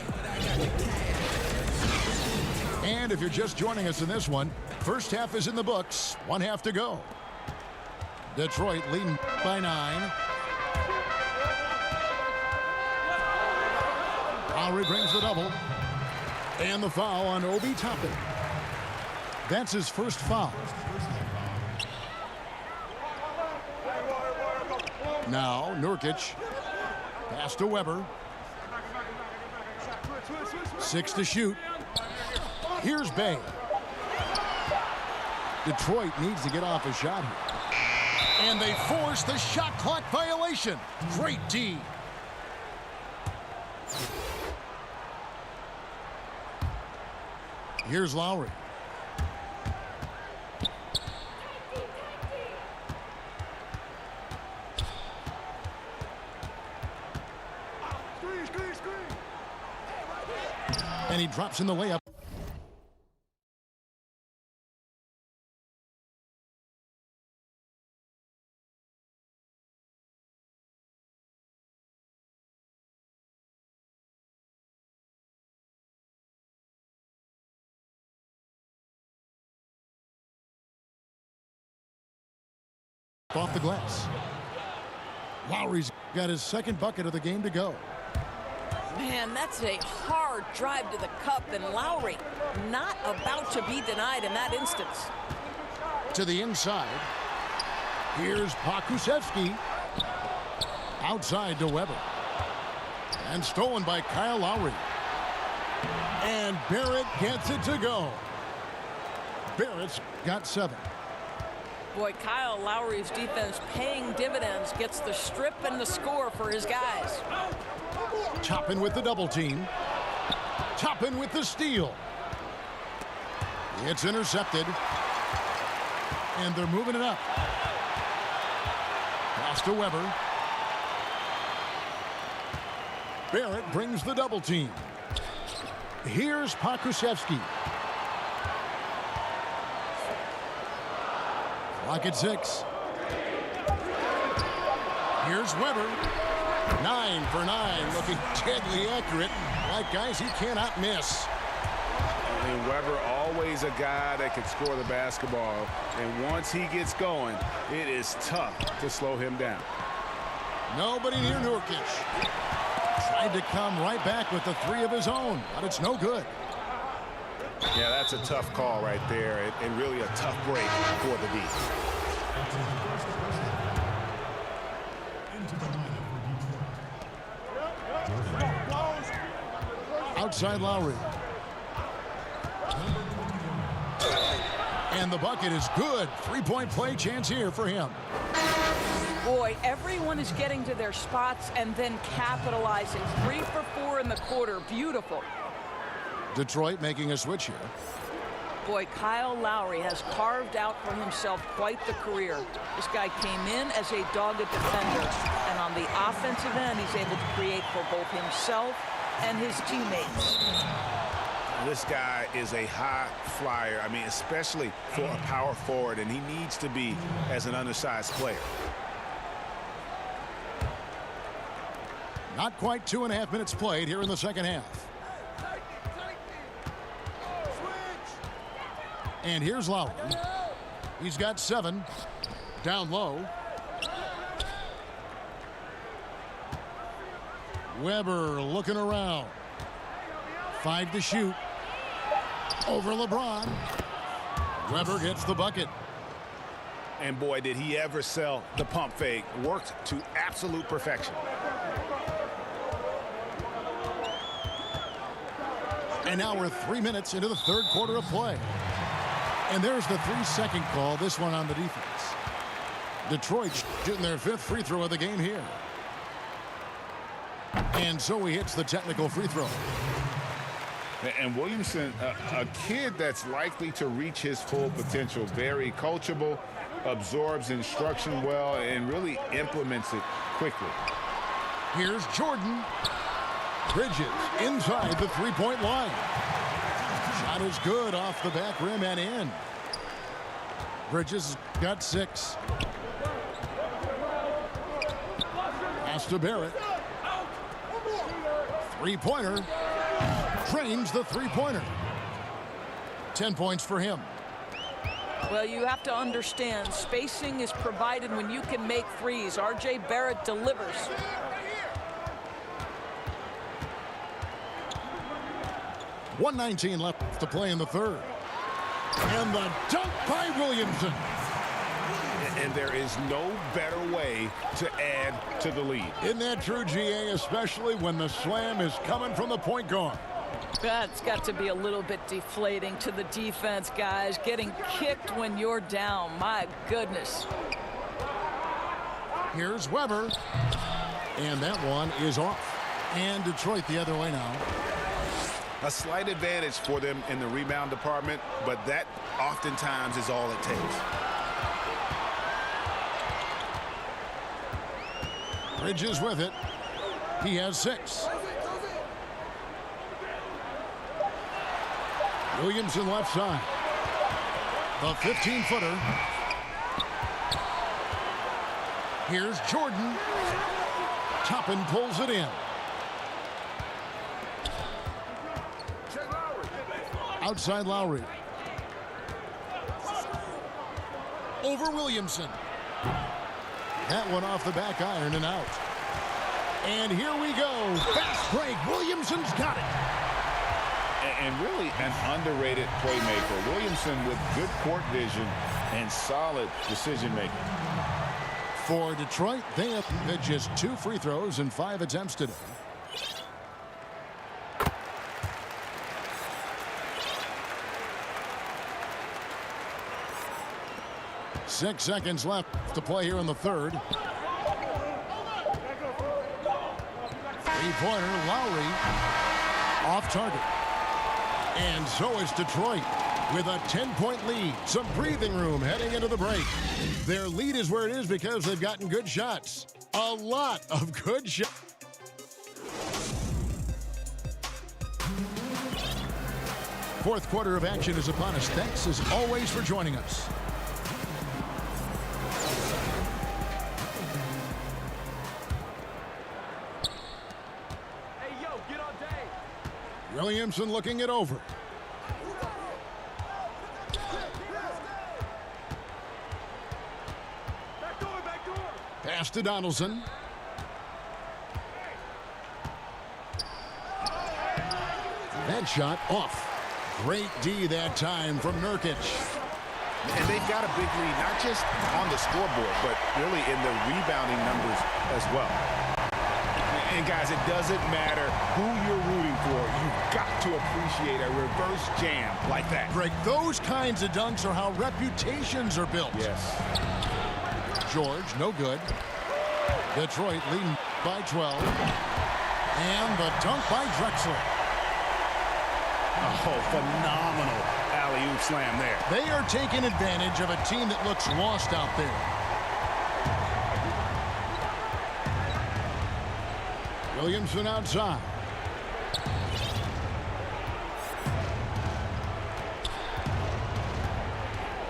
And if you're just joining us in this one, first half is in the books. 1 half to go. Detroit leading by 9. Lowry brings the double. And the foul on Obi Toppin. That's his first foul. Now, Nurkic. Pass to Weber. 6 to shoot. Here's Bay. Detroit needs to get off a shot here. And they force the shot clock violation. Great D. Here's Lowry. And he drops in the layup. Off the glass. Lowry's got his second bucket of the game to go. Man, that's a hard drive to the cup, and Lowry not about to be denied in that instance. To the inside. Here's Pokusevski. Outside to Weber. And stolen by Kyle Lowry. And Barrett gets it to go. Barrett's got 7. Boy, Kyle Lowry's defense paying dividends, gets the strip and the score for his guys. Toppin with the double team. Toppin with the steal. It's intercepted. And they're moving it up. Pass to Weber. Barrett brings the double team. Here's Pokusevski. Clock at 6. Here's Weber. 9 for 9, looking deadly accurate. Like guys he cannot miss. And Weber, always a guy that can score the basketball. And once he gets going, it is tough to slow him down. Nobody near Nurkic. Tried to come right back with the 3 of his own, but it's no good. Yeah, that's a tough call right there, and really a tough break for the D. Into the lineup for Detroit. Outside Lowry. And the bucket is good. 3-point play chance here for him. Boy, everyone is getting to their spots and then capitalizing. 3 for 4 in the quarter. Beautiful. Detroit making a switch here. Boy, Kyle Lowry has carved out for himself quite the career. This guy came in as a dogged defender, and on the offensive end, he's able to create for both himself and his teammates. This guy is a high flyer. I mean, especially for a power forward, and he needs to be as an undersized player. Not quite 2.5 minutes played here in the second half. And here's Lowry. He's got 7. Down low. Weber looking around. 5 to shoot. Over LeBron. Weber gets the bucket. And boy, did he ever sell the pump fake. Worked to absolute perfection. And now we're 3 minutes into the third quarter of play. And there's the 3-second call, this one on the defense. Detroit shooting their 5th free throw of the game here. And so he hits the technical free throw. And Williamson, a kid that's likely to reach his full potential. Very coachable, absorbs instruction well, and really implements it quickly. Here's Jordan. Bridges inside the 3-point line. Shot is good off the back rim and in. Bridges got 6. Pass to Barrett. 3-pointer. Trains the 3-pointer. 10 points for him. Well, you have to understand, spacing is provided when you can make threes. R.J. Barrett delivers. .119 left to play in the third. And the dunk by Williamson. And there is no better way to add to the lead. Isn't that true, GA, especially when the slam is coming from the point guard? That's got to be a little bit deflating to the defense, guys. Getting kicked when you're down. My goodness. Here's Weber. And that one is off. And Detroit the other way now. A slight advantage for them in the rebound department, but that oftentimes is all it takes. Bridges with it. He has 6. Williamson left side. The 15-footer. Here's Jordan. Toppin pulls it in. Outside Lowry. Over Williamson. That one off the back iron and out. And here we go. Fast break. Williamson's got it. And really an underrated playmaker. Williamson with good court vision and solid decision-making. For Detroit, they have had just 2 free throws and 5 attempts today. Six seconds left to play here in the third. Three-pointer, Lowry, off target. And so is Detroit with a 10-point lead. Some breathing room heading into the break. Their lead is where it is because they've gotten good shots. A lot of good shots. Fourth quarter of action is upon us. Thanks as always for joining us. Williamson looking it over. Pass to Donaldson. That shot off. Great D that time from Nurkic. And they've got a big lead, not just on the scoreboard, but really in the rebounding numbers as well. And guys, it doesn't matter who you're rooting for. You've got to appreciate a reverse jam like that. Greg, those kinds of dunks are how reputations are built. Yes. George, no good. Detroit leading by 12. And the dunk by Drexler. Oh, phenomenal alley-oop slam there. They are taking advantage of a team that looks lost out there. Williamson outside.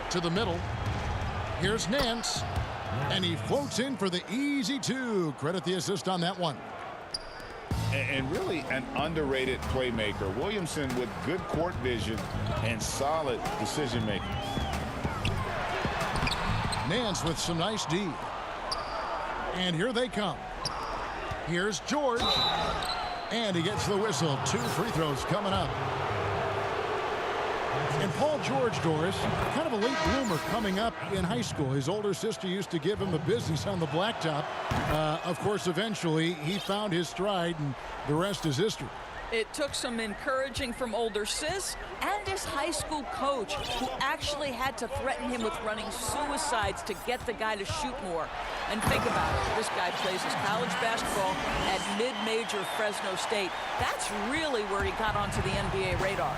To the middle. Here's Nance. And he floats in for the easy 2. Credit the assist on that one. And really an underrated playmaker. Williamson with good court vision and solid decision-making. Nance with some nice D. And here they come. Here's George. And he gets the whistle. 2 free throws coming up. And Paul George, Doris, kind of a late bloomer coming up in high school. His older sister used to give him the business on the blacktop. Of course, eventually, he found his stride, and the rest is history. It took some encouraging from older sis and his high school coach, who actually had to threaten him with running suicides to get the guy to shoot more. And think about it. This guy plays his college basketball at mid-major Fresno State. That's really where he got onto the NBA radar.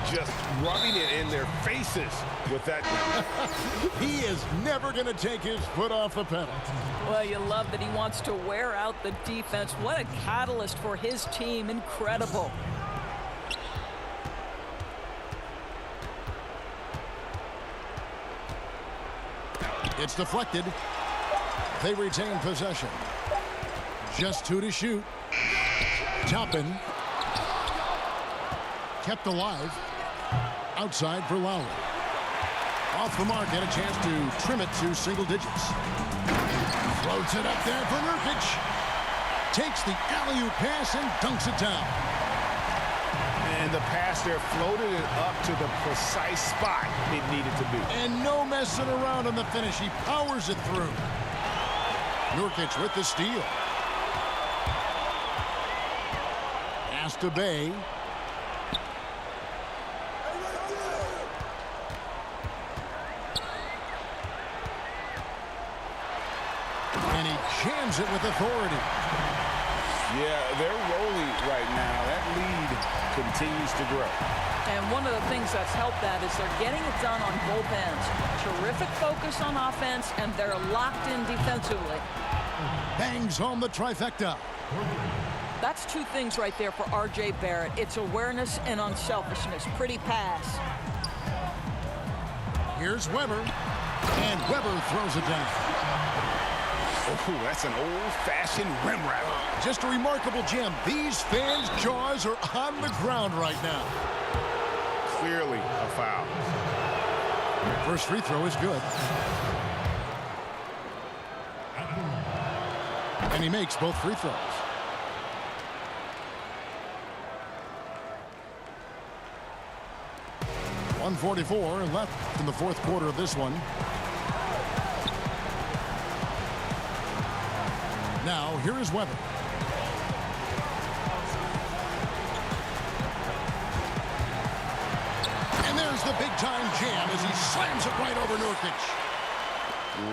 Just rubbing it in their faces with that. He is never going to take his foot off the pedal. Well, you love that he wants to wear out the defense. What a catalyst for his team. Incredible. It's deflected. They retain possession. Just 2 to shoot. Toppin. Kept alive. Outside for Lowry. Off the mark, had a chance to trim it to single digits. Floats it up there for Nurkic. Takes the alley-oop pass and dunks it down. And the pass there floated it up to the precise spot it needed to be. And no messing around on the finish. He powers it through. Nurkic with the steal. Pass to Bay. And he jams it with authority. Yeah, they're rolling right now. That lead continues to grow. And one of the things that's helped that is they're getting it done on both ends. Terrific focus on offense, and they're locked in defensively. Bangs home the trifecta. That's 2 things right there for R.J. Barrett. It's awareness and unselfishness. Pretty pass. Here's Weber. And Weber throws it down. Oh, that's an old-fashioned rim wrap. Just a remarkable jam. These fans' jaws are on the ground right now. Clearly a foul. First free throw is good. And he makes both free throws. .144 left in the fourth quarter of this one. Now, here is Webber. And there's the big-time jam as he slams it right over Nurkic.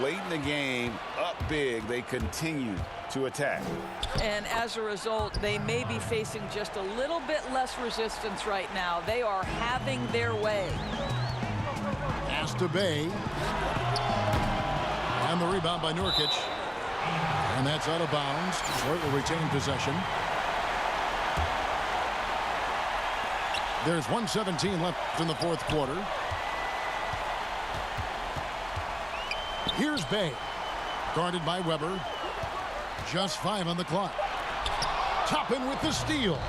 Late in the game, up big, they continue to attack. And as a result, they may be facing just a little bit less resistance right now. They are having their way. Pass to Bay. And the rebound by Nurkic. And that's out of bounds. Detroit will retain possession. There's 1:17 left in the fourth quarter. Here's Bay. Guarded by Webber. Just 5 on the clock. Toppin with the steal.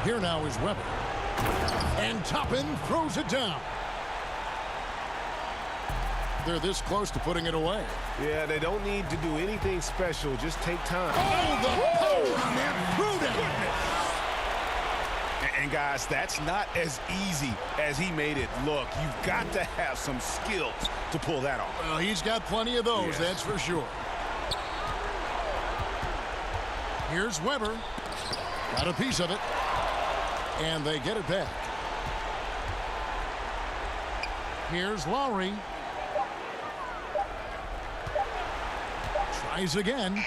Here now is Webber. And Toppin throws it down. They're this close to putting it away. Yeah, they don't need to do anything special. Just take time. Oh, the post! And Pruden! And guys, that's not as easy as he made it look. You've got to have some skills to pull that off. Well, he's got plenty of those, Yes. that's for sure. Here's Webber. Got a piece of it. And they get it back. Here's Lowry. Tries again.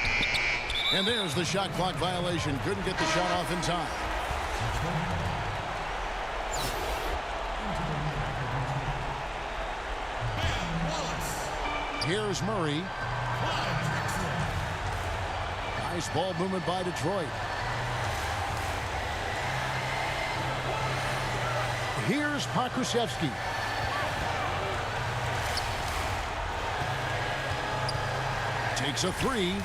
And there's the shot clock violation. Couldn't get the shot off in time. Here's Murray. Nice ball movement by Detroit. Here's Pokusevski. Takes a three.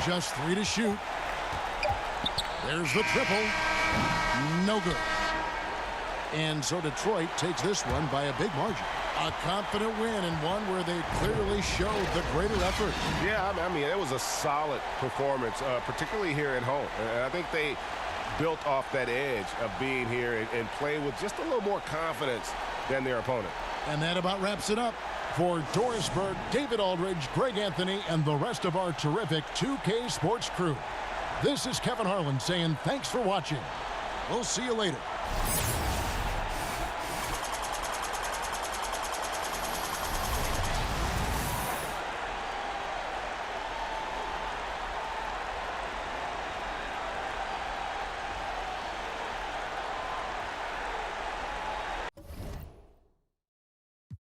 Just 3 to shoot. There's the triple. No good. And so Detroit takes this one by a big margin. A confident win and one where they clearly showed the greater effort. Yeah, I mean, it was a solid performance, particularly here at home. And I think they built off that edge of being here and play with just a little more confidence than their opponent. And that about wraps it up. For Doris Burke, David Aldridge, Greg Anthony, and the rest of our terrific 2K Sports crew. This is Kevin Harlan saying thanks for watching. We'll see you later.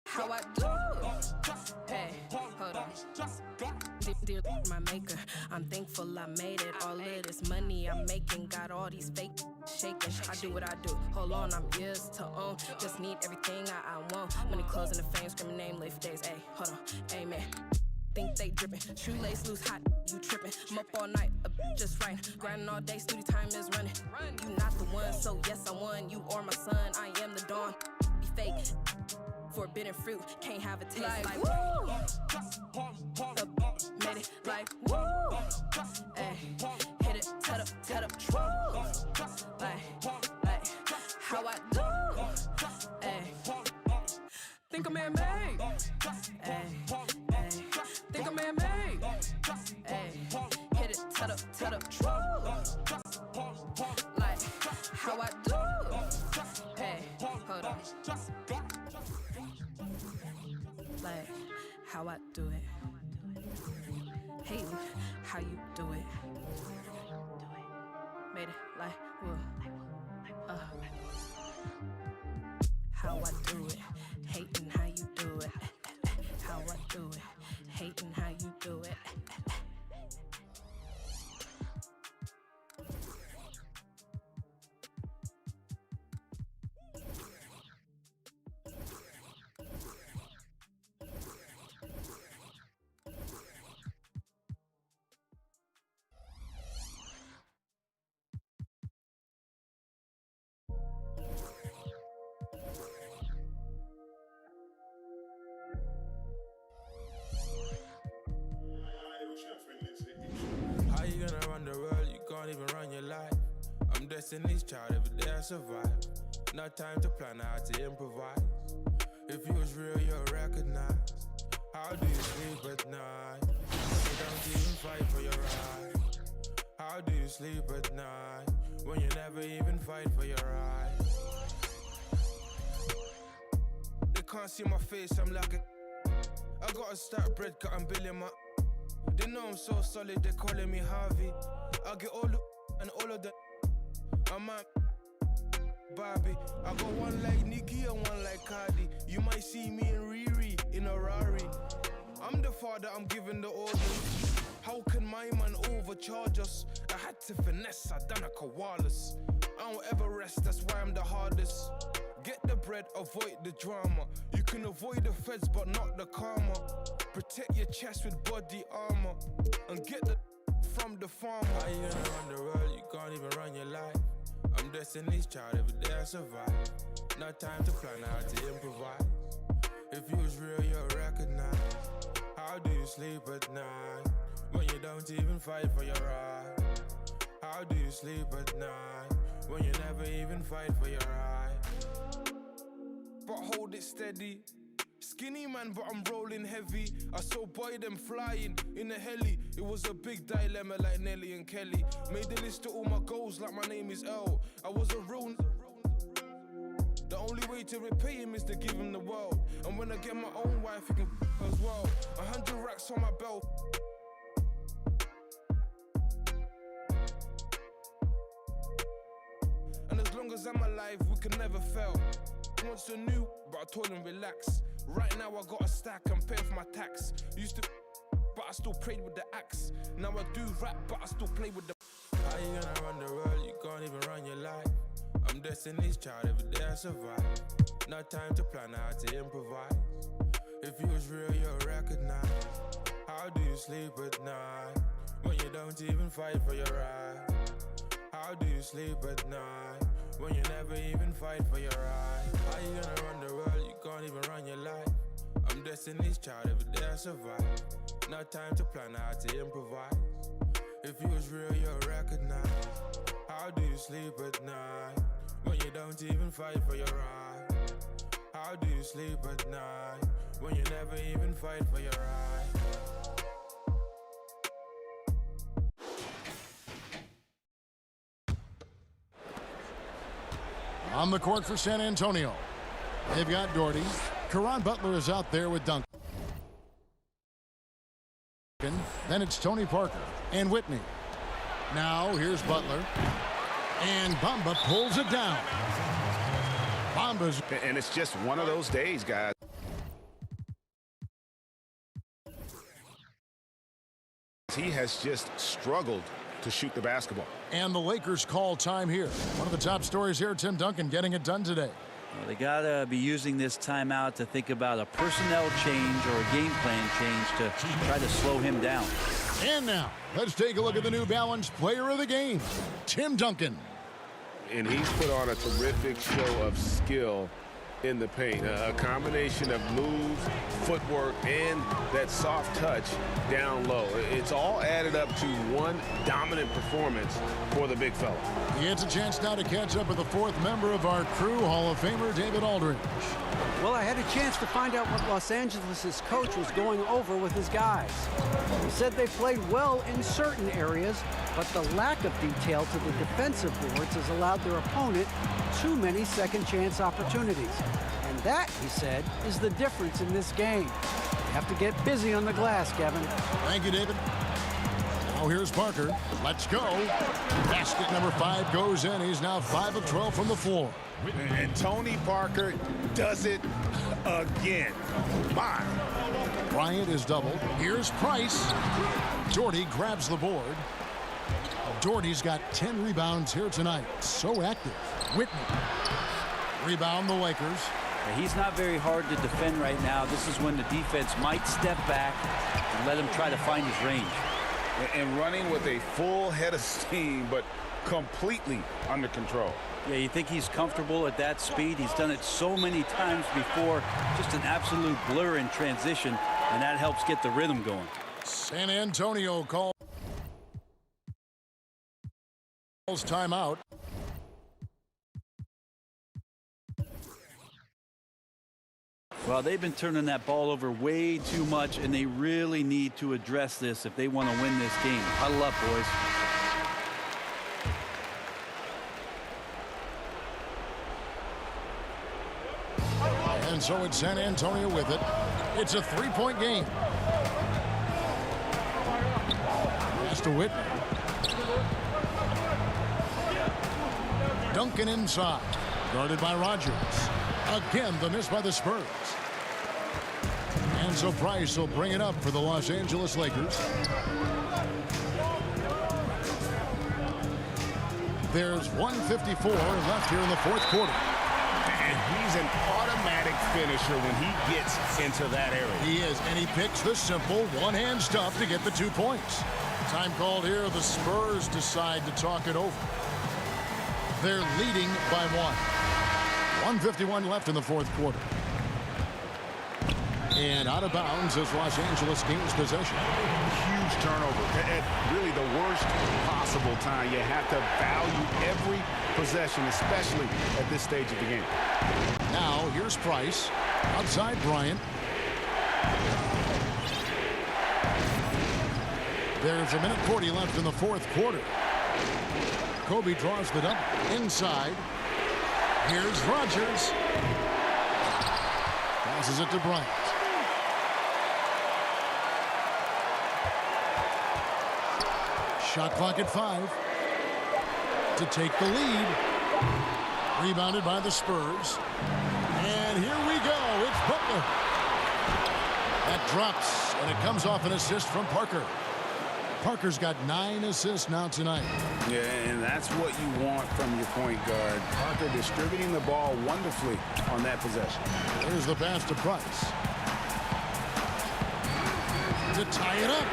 How I do? Hey, hold on. Dear my maker, I'm thankful I made it. All of this money I'm making, got all these fake shaking. I do what I do. Hold on, I'm years to own. Just need everything I want. Money, clothes, and the fame, screaming name, live for days. Hey, hold on, amen. Think they dripping, shoelace loose, hot, you tripping. I'm up all night, just right. Grinding all day, studio time is running. You not the one, so yes I won. You are my son, I am the dawn. Be fake. Forbidden fruit, can't have a taste like woo. Made it like woo. Ay, hit it, tet up, true. Like, how I do? Ay, think I'm man-made. Ay, think I'm man-made. Ay, hit it, tet up, true. Like, how I do? Ay, hold on. Like, how I do it. Hey, how you do it. Made it like, whoa. How I do it. Hating how you do it. How I do it. Hating how you do it. destiny's child, every day I survive. No time to plan how to improvise. If you was real, you'll recognize. How do you sleep at night? You don't even fight for your right. How do you sleep at night when you never even fight for your right? They can't see my face, I'm like a... I gotta start bread cut and billing my... They know I'm so solid, they calling me Harvey. I get all the and all of the... I'm a Barbie. I got one like Nicki and one like Cardi. You might see me and Riri in a Rari. I'm the father, I'm giving the orders. How can my man overcharge us? I had to finesse, I done a koalas. I don't ever rest, that's why I'm the hardest. Get the bread, avoid the drama. You can avoid the feds, but not the karma. Protect your chest with body armor. And get the from the farmer. How you gonna run the world? You can't even run your life. I'm destiny's child, every day I survive. No time to plan how to improvise. If you was real, you'll recognize. How do you sleep at night when you don't even fight for your right? How do you sleep at night when you never even fight for your right? But hold it steady. Skinny man, but I'm rolling heavy. I saw boy them flying in a heli. It was a big dilemma like Nelly and Kelly. Made a list of all my goals like my name is L. I was a real... The only way to repay him is to give him the world. And when I get my own wife, he can as well. 100 racks on my belt. And as long as I'm alive, we can never fail. He wants a new, but I told him relax. Right now I got a stack, I'm paying for my tax. Used to, but I still prayed with the axe. Now I do rap, but I still play with the... How you gonna run the world? You can't even run your life. I'm destiny's child, every day I survive. No time to plan how to improvise. If you was real, you'll recognize. How do you sleep at night when you don't even fight for your right? How do you sleep at night when you never even fight for your right? How you gonna run the world? You can't even run your life. I'm destiny's child, every day I survive. No time to plan how to improvise. If you was real, you'll recognize. How do you sleep at night when you don't even fight for your right? How do you sleep at night when you never even fight for your right? On the court for San Antonio, they've got Doherty. Caron Butler is out there with Duncan. Then it's Tony Parker and Whitney. Now here's Butler. And Bamba pulls it down. Bamba's... And it's just one of those days, guys. He has just struggled to shoot the basketball. And the Lakers call time here. One of the top stories here, Tim Duncan getting it done today. Well, they got to be using this timeout to think about a personnel change or a game plan change to try to slow him down. And now, let's take a look at the New Balance player of the game, Tim Duncan. And he's put on a terrific show of skill in the paint. A combination of moves, footwork, and that soft touch down low. It's all added up to one dominant performance for the big fella. He gets a chance now to catch up with the fourth member of our crew, Hall of Famer David Aldridge. Well, I had a chance to find out what Los Angeles' coach was going over with his guys. He said they played well in certain areas, but the lack of detail to the defensive boards has allowed their opponent too many second-chance opportunities. And that, he said, is the difference in this game. You have to get busy on the glass, Kevin. Thank you, David. Now here's Parker. Let's go. Basket number 5 goes in. He's now 5 of 12 from the floor. And Tony Parker does it again. My. Bryant is doubled. Here's Price. Doherty grabs the board. Doherty's got 10 rebounds here tonight. So active. Whitney. Rebound the Lakers. He's not very hard to defend right now. This is when the defense might step back and let him try to find his range. And running with a full head of steam, but completely under control. Yeah, you think he's comfortable at that speed? He's done it so many times before. Just an absolute blur in transition, and that helps get the rhythm going. San Antonio calls timeout. Well, they've been turning that ball over way too much, and they really need to address this if they want to win this game. Huddle up, boys. And so it's San Antonio with it. It's a three-point game. Pass to Whitney. Duncan inside. Guarded by Rogers. Again, the miss by the Spurs. And so Price will bring it up for the Los Angeles Lakers. There's 1:54 left here in the fourth quarter. And he's an automatic finisher when he gets into that area. He is, and he picks the simple one-hand stuff to get the 2 points. Time called here. The Spurs decide to talk it over. They're leading by 1. 1:51 left in the fourth quarter. And out of bounds as Los Angeles gains possession. Huge turnover at really the worst possible time. You have to value every possession, especially at this stage of the game. Now here's Price. Outside Bryant. There's 1:40 left in the fourth quarter. Kobe draws the double. Inside. Here's Rogers. Passes it to Bryant. Shot clock at 5. To take the lead. Rebounded by the Spurs. And here we go. It's Butler. That drops, and it comes off an assist from Parker. Parker's got 9 assists now tonight. Yeah, and that's what you want from your point guard. Parker distributing the ball wonderfully on that possession. There's the pass to Price. To tie it up.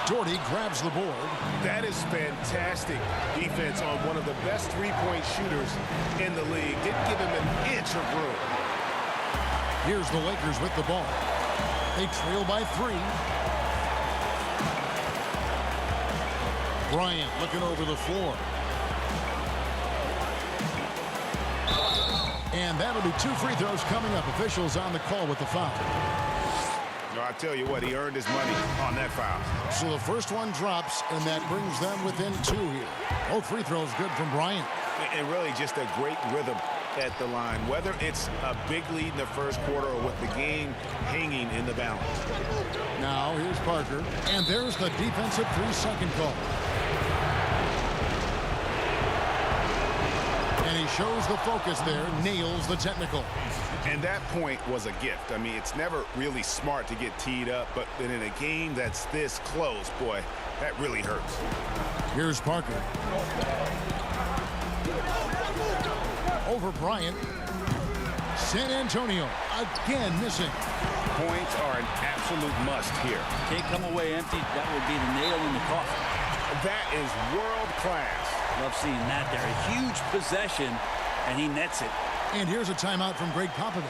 Doherty grabs the board. That is fantastic defense on one of the best three-point shooters in the league. Didn't give him an inch of room. Here's the Lakers with the ball. They trail by 3. Bryant looking over the floor. And that'll be 2 free throws coming up. Officials on the call with the foul. I tell you what, he earned his money on that foul. So the first one drops, and that brings them within 2 here. Both free throws good from Bryant. And really just a great rhythm at the line, whether it's a big lead in the first quarter or with the game hanging in the balance. Now here's Parker, and there's the defensive 3-second call. And he shows the focus there, nails the technical. And that point was a gift. I mean, it's never really smart to get teed up, but in a game that's this close, boy, that really hurts. Here's Parker. Over Bryant. San Antonio again missing. Points are an absolute must here. Can't come away empty. That would be the nail in the coffin. That is world class. Love seeing that there. A huge possession, and he nets it. And here's a timeout from Greg Popovich.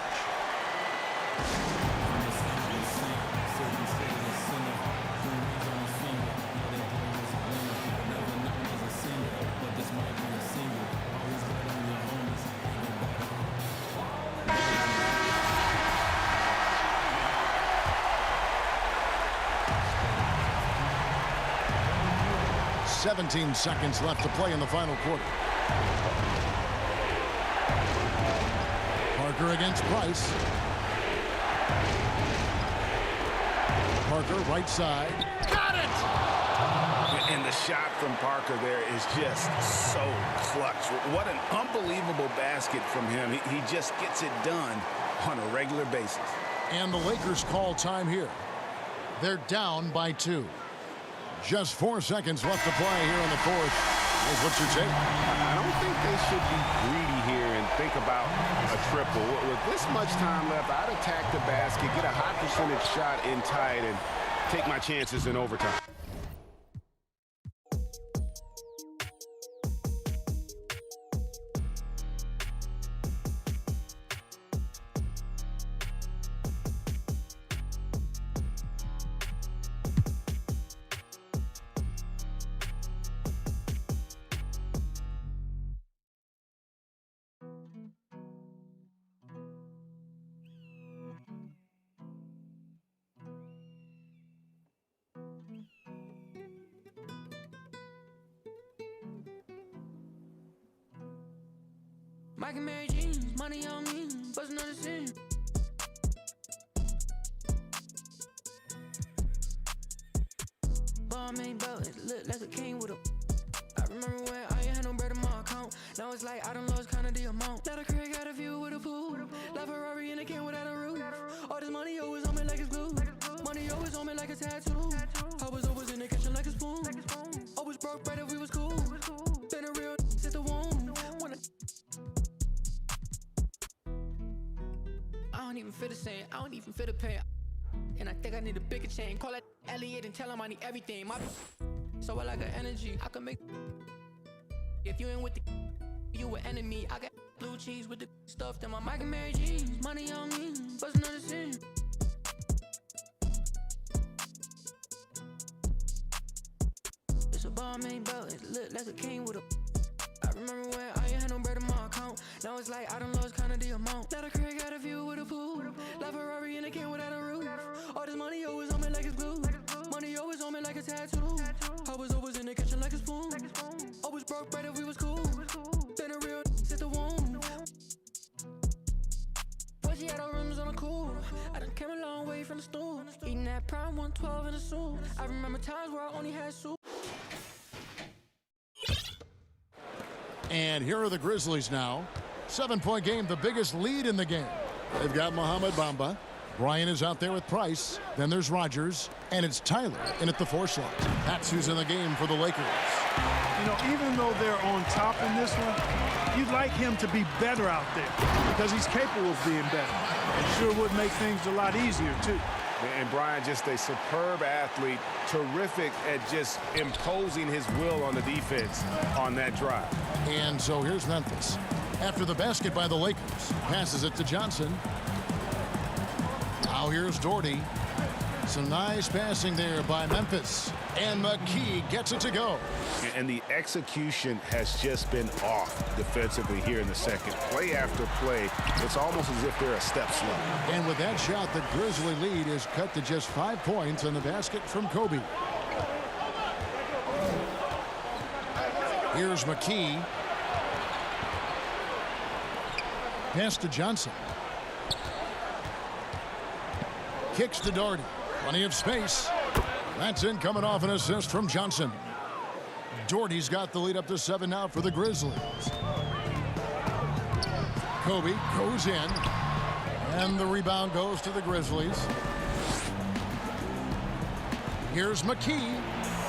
"17 seconds left to play in the final quarter. Parker against Price. Parker right side. Got it! And the shot from Parker there is just so clutch. What an unbelievable basket from him. He just gets it done on a regular basis. And the Lakers call time here. They're down by 2. Just 4 seconds left to play here in the fourth. What's your take? I don't think they should be greedy here and think about a triple. With this much time left, I'd attack the basket, get a high percentage shot in tight, and take my chances in overtime. Mike and Mary Jeans, money on me, bust another scene. Main belt, it look like a king with a. I remember when I ain't had no bread in my account. Now it's like I done lost kind of the amount. Now the crib got a view with a pool. Like Ferrari in a can without a roof. All this money always on me like it's glue. Money always on me like a tattoo. I was always in the kitchen like a spoon. Always broke right if we was cool. Been a real at the womb. I don't even feel the same. I don't even feel the pain. And I think I need a bigger chain. Call it Elliot and tell him I need everything. So I like an energy. I can make. If you ain't with the, you an enemy. I got blue cheese with the stuff in my Mike and Mary Jeans. Money on me, bust another scene. It's a Balmain belt. It look like a king with a. I remember when I ain't had no bread in my account. Now it's like I done lost kind of the amount. Now the crib got a view with a pool. Like Ferrari in a can without a roof. All this money always on me like it's glue. Money always on me like a tattoo. I was always in the kitchen like a spoon. Always broke right if we was cool. Been a real at the womb. But she had her rooms on a cool. I done came a long way from the stool. Eating that prime 112 in a suit. I remember times where I only had soup. And here are the Grizzlies now. 7-point game, the biggest lead in the game. They've got Mohamed Bamba. Bryant is out there with Price. Then there's Rogers. And it's Tyler in at the 4 slot. That's who's in the game for the Lakers. You know, even though they're on top in this one, you'd like him to be better out there because he's capable of being better. It sure would make things a lot easier, too. And Bryant, just a superb athlete, terrific at just imposing his will on the defense on that drive. And so here's Memphis. After the basket by the Lakers, passes it to Johnson. Now here's Doherty. Some nice passing there by Memphis. And McKee gets it to go. And the execution has just been off defensively here in the second. Play after play, it's almost as if they're a step slow. And with that shot, the Grizzly lead is cut to just 5 points on the basket from Kobe. Here's McKee. Pass to Johnson. Kicks to Doherty. Plenty of space. That's in, coming off an assist from Johnson. Doherty's got the lead up to 7 now for the Grizzlies. Kobe goes in. And the rebound goes to the Grizzlies. Here's McKee.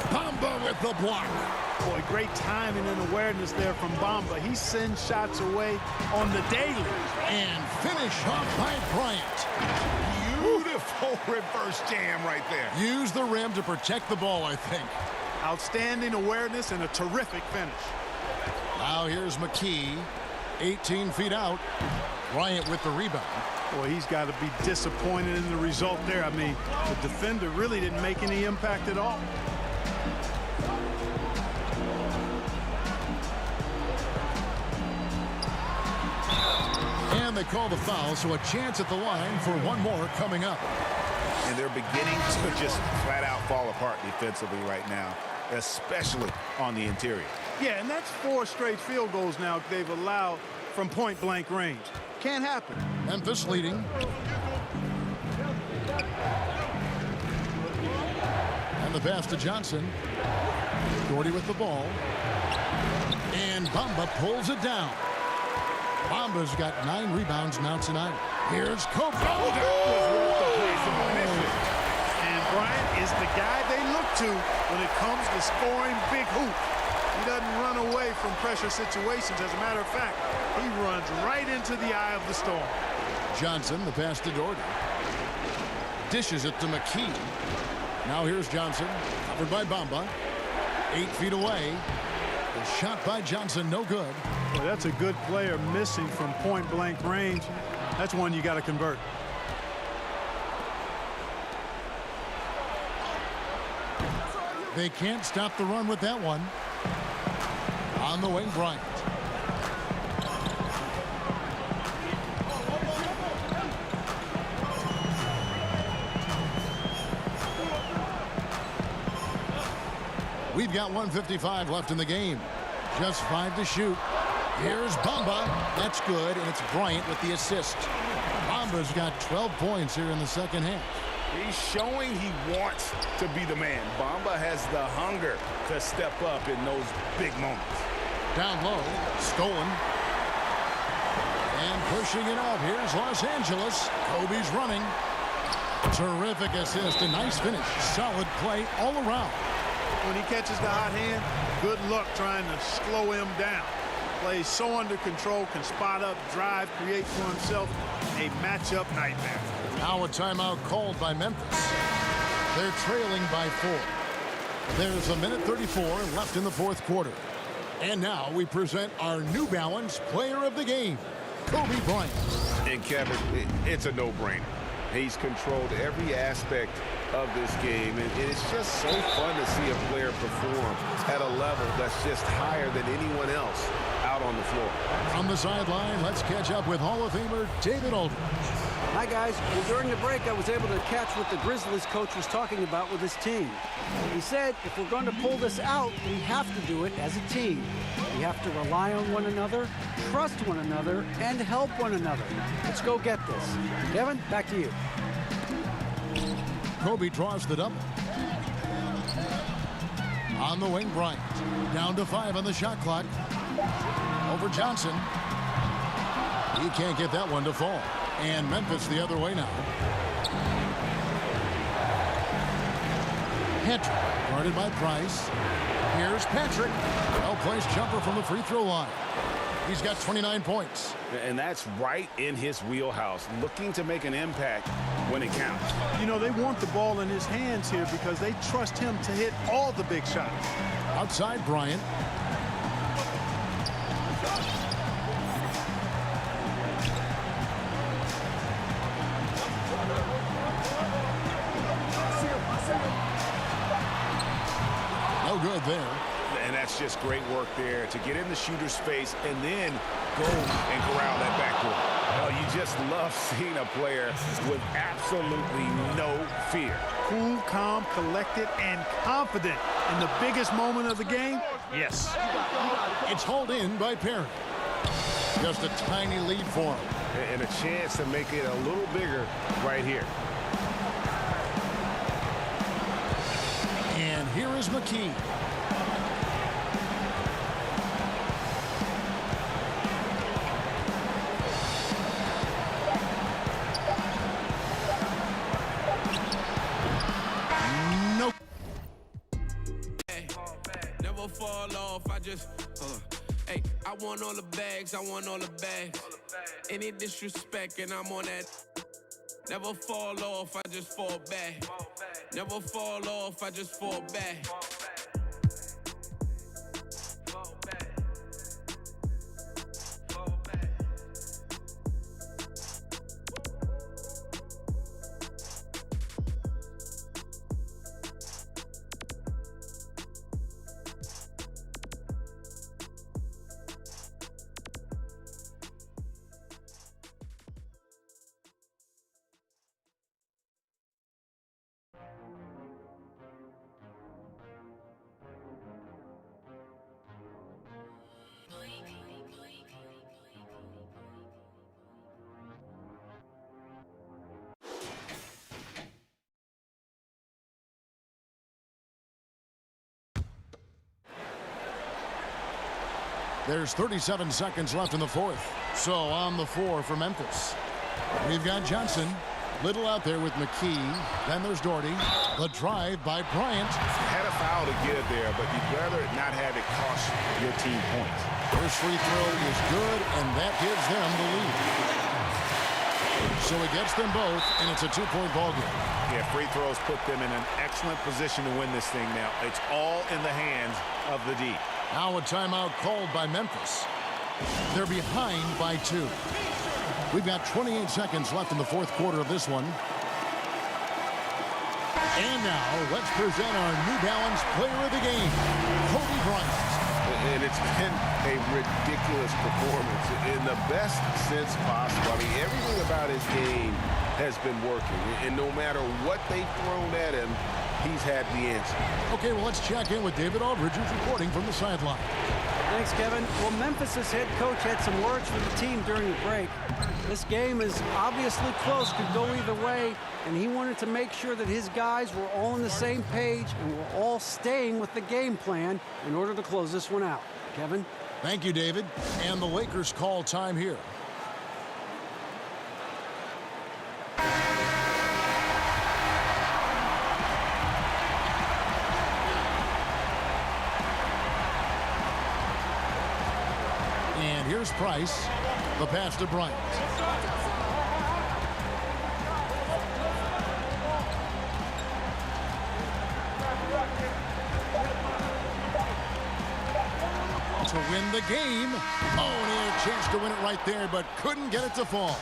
Bamba with the block. Boy, great timing and awareness there from Bamba. He sends shots away on the daily. And finish off by Bryant. Beautiful reverse jam right there. Use the rim to protect the ball, I think. Outstanding awareness and a terrific finish. Now here's McKee. 18 feet out. Bryant with the rebound. Boy, he's got to be disappointed in the result there. I mean, the defender really didn't make any impact at all. And they call the foul, so a chance at the line for one more coming up. And they're beginning to just flat out fall apart defensively right now, especially on the interior. Yeah, and that's 4 straight field goals now they've allowed from point-blank range. Can't happen. Memphis leading. And the pass to Johnson. Doherty with the ball. And Bamba pulls it down. Bamba's got 9 rebounds now tonight. Here's Kobe. And Bryant is the guy they look to when it comes to scoring big hoop. He doesn't run away from pressure situations. As a matter of fact, he runs right into the eye of the storm. Johnson, the pass to Doherty. Dishes it to McKee. Now here's Johnson, covered by Bamba. 8 feet away. The shot by Johnson, no good. Well, that's a good player missing from point-blank range. That's one you got to convert. They can't stop the run with that one. On the wing, Bryant. We've got 1:55 left in the game. Just 5 to shoot. Here's Bamba. That's good, and it's Bryant with the assist. Bamba's got 12 points here in the second half. He's showing he wants to be the man. Bamba has the hunger to step up in those big moments. Down low, stolen. And pushing it out. Here's Los Angeles. Kobe's running. Terrific assist. A nice finish. Solid play all around. When he catches the hot hand, good luck trying to slow him down. Plays so under control, can spot up, drive, create for himself a matchup nightmare. Now a timeout called by Memphis. They're trailing by 4. There's a minute 34 left in the fourth quarter. And now we present our New Balance Player of the Game, Kobe Bryant. And Kevin, it's a no-brainer. He's controlled every aspect of this game, and it's just so fun to see a player perform at a level that's just higher than anyone else out on the floor. From the sideline, let's catch up with Hall of Famer David Aldridge. Hi, guys. Well, during the break, I was able to catch what the Grizzlies coach was talking about with his team. He said, if we're going to pull this out, we have to do it as a team. We have to rely on one another, trust one another, and help one another. Let's go get this. Kevin, back to you. Kobe draws the double. On the wing, Bryant. Down to 5 on the shot clock. Over Johnson. He can't get that one to fall. And Memphis the other way now. Hedrick, guarded by Price. Here's Patrick. Well-placed jumper from the free throw line. He's got 29 points. And that's right in his wheelhouse, looking to make an impact when it counts. You know, they want the ball in his hands here because they trust him to hit all the big shots. Outside Bryant. No good there. And that's just great work there to get in the shooter's face and then go and corral that backdoor. Well, you just love seeing a player with absolutely no fear. Cool, calm, collected, and confident in the biggest moment of the game. Yes. It's hauled in by Perry. Just a tiny lead for him. And a chance to make it a little bigger right here. And here is McKee. Nope. Never fall off, I just, hey, I want all the bags, I want all the bags. Any disrespect and I'm on that. Never fall off, I just fall back. Never fall off, I just fall back. There's 37 seconds left in the fourth. So on the floor for Memphis, we've got Johnson. Little out there with McKee. Then there's Doherty. The drive by Bryant. Had a foul to get there, but you'd rather not have it cost your team points. First free throw is good, and that gives them the lead. So it gets them both, and it's a two-point ball game. Yeah, free throws put them in an excellent position to win this thing now. It's all in the hands of the D. Now a timeout called by Memphis. They're behind by 2. We've got 28 seconds left in the fourth quarter of this one. And now let's present our New Balance Player of the Game, Kobe Bryant. And it's been a ridiculous performance in the best sense possible. I mean, everything about his game has been working. And no matter what they've thrown at him, he's had the answer. Okay, well, let's check in with David Aldridge, who's reporting from the sideline. Thanks, Kevin. Well, Memphis' head coach had some words for the team during the break. This game is obviously close, could go either way, and he wanted to make sure that his guys were all on the same page and were all staying with the game plan in order to close this one out. Kevin? Thank you, David. And the Lakers call time here. And here's Price. The pass to Bryant. To win the game. Oh, and he had a chance to win it right there, but couldn't get it to fall.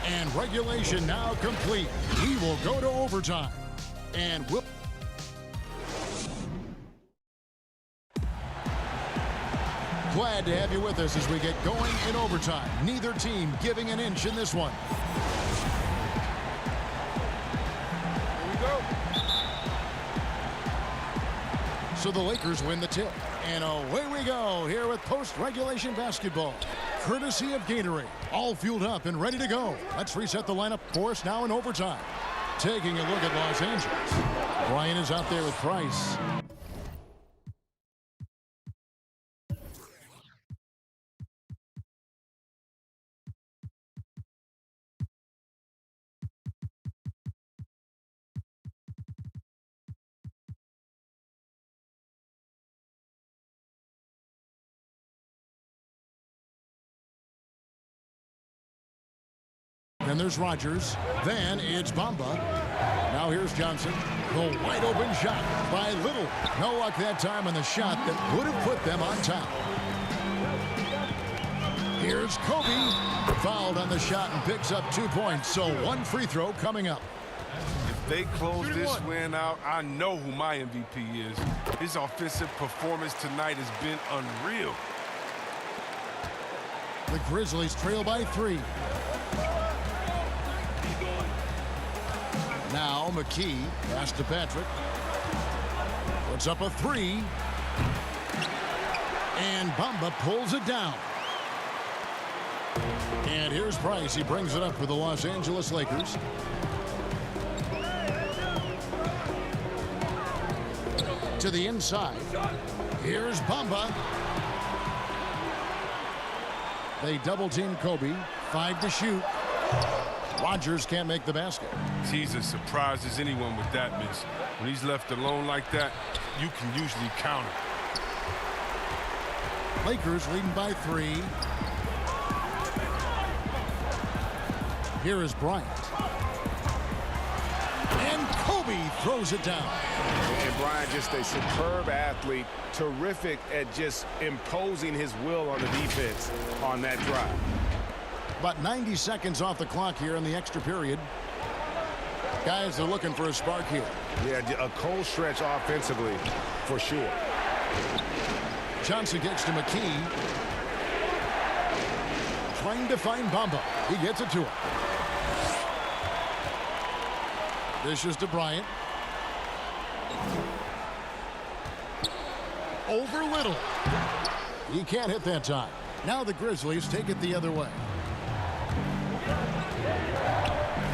And regulation now complete. He will go to overtime. And will... Glad to have you with us as we get going in overtime. Neither team giving an inch in this one. Here we go. So the Lakers win the tip. And away we go here with post-regulation basketball. Courtesy of Gatorade. All fueled up and ready to go. Let's reset the lineup for us now in overtime. Taking a look at Los Angeles. Bryant is out there with Price. Then there's Rogers. Then it's Bamba. Now here's Johnson. The wide open shot by Little. No luck that time on the shot that would have put them on top. Here's Kobe. Fouled on the shot and picks up 2 points. So one free throw coming up. If they close this win out, I know who my MVP is. His offensive performance tonight has been unreal. The Grizzlies trail by 3. Now McKee, pass to Patrick. Puts up a 3. And Bamba pulls it down. And here's Price. He brings it up for the Los Angeles Lakers. To the inside. Here's Bamba. They double-team Kobe. 5 to shoot. Rogers can't make the basket. Jesus surprises anyone with that miss. When he's left alone like that, you can usually counter. Lakers leading by 3. Here is Bryant. And Kobe throws it down. And Bryant, just a superb athlete, terrific at just imposing his will on the defense on that drive. About 90 seconds off the clock here in the extra period. Guys are looking for a spark here. Yeah, a cold stretch offensively, for sure. Johnson gets to McKee. Trying to find Bamba. He gets it to him. This is to Bryant. Over Little. He can't hit that time. Now the Grizzlies take it the other way.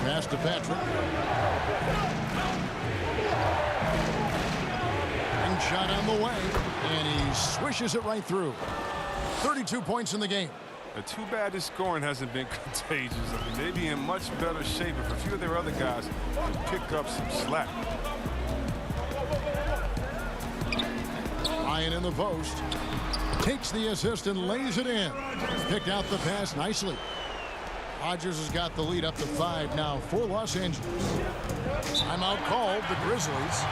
Pass to Patrick. And shot on the way. And he swishes it right through. 32 points in the game. Too bad this scoring hasn't been contagious. I mean, they'd be in much better shape if a few of their other guys could pick up some slack. Ryan in the post. Takes the assist and lays it in. Picked out the pass nicely. Rogers has got the lead up to 5 now for Los Angeles. Timeout called, the Grizzlies.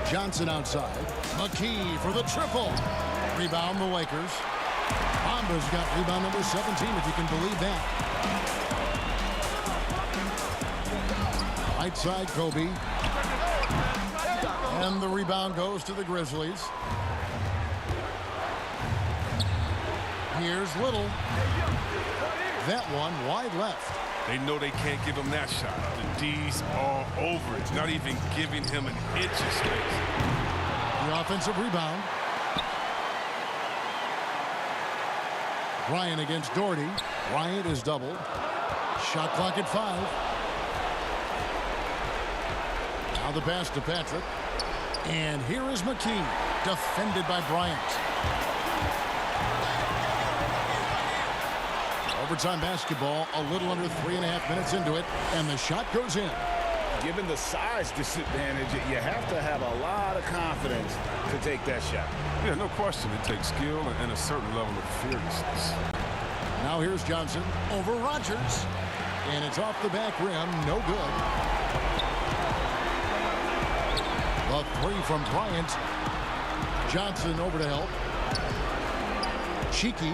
Johnson outside. McKee for the triple. Rebound the Lakers. Bamba's got rebound number 17, if you can believe that. Right side, Kobe. And the rebound goes to the Grizzlies. Here's Little. That one wide left. They know they can't give him that shot. The D's all over it, not even giving him an inch of space. The offensive rebound. Bryant against Doherty. Bryant is doubled. Shot clock at 5. Now the pass to Patrick. And here is McKee, defended by Bryant. Overtime basketball, a little under 3.5 minutes into it, and the shot goes in. Given the size disadvantage, you have to have a lot of confidence to take that shot. Yeah, no question. It takes skill and a certain level of fearlessness. Now here's Johnson over Rodgers. And it's off the back rim. No good. The three from Bryant. Johnson over to help. Cheeky.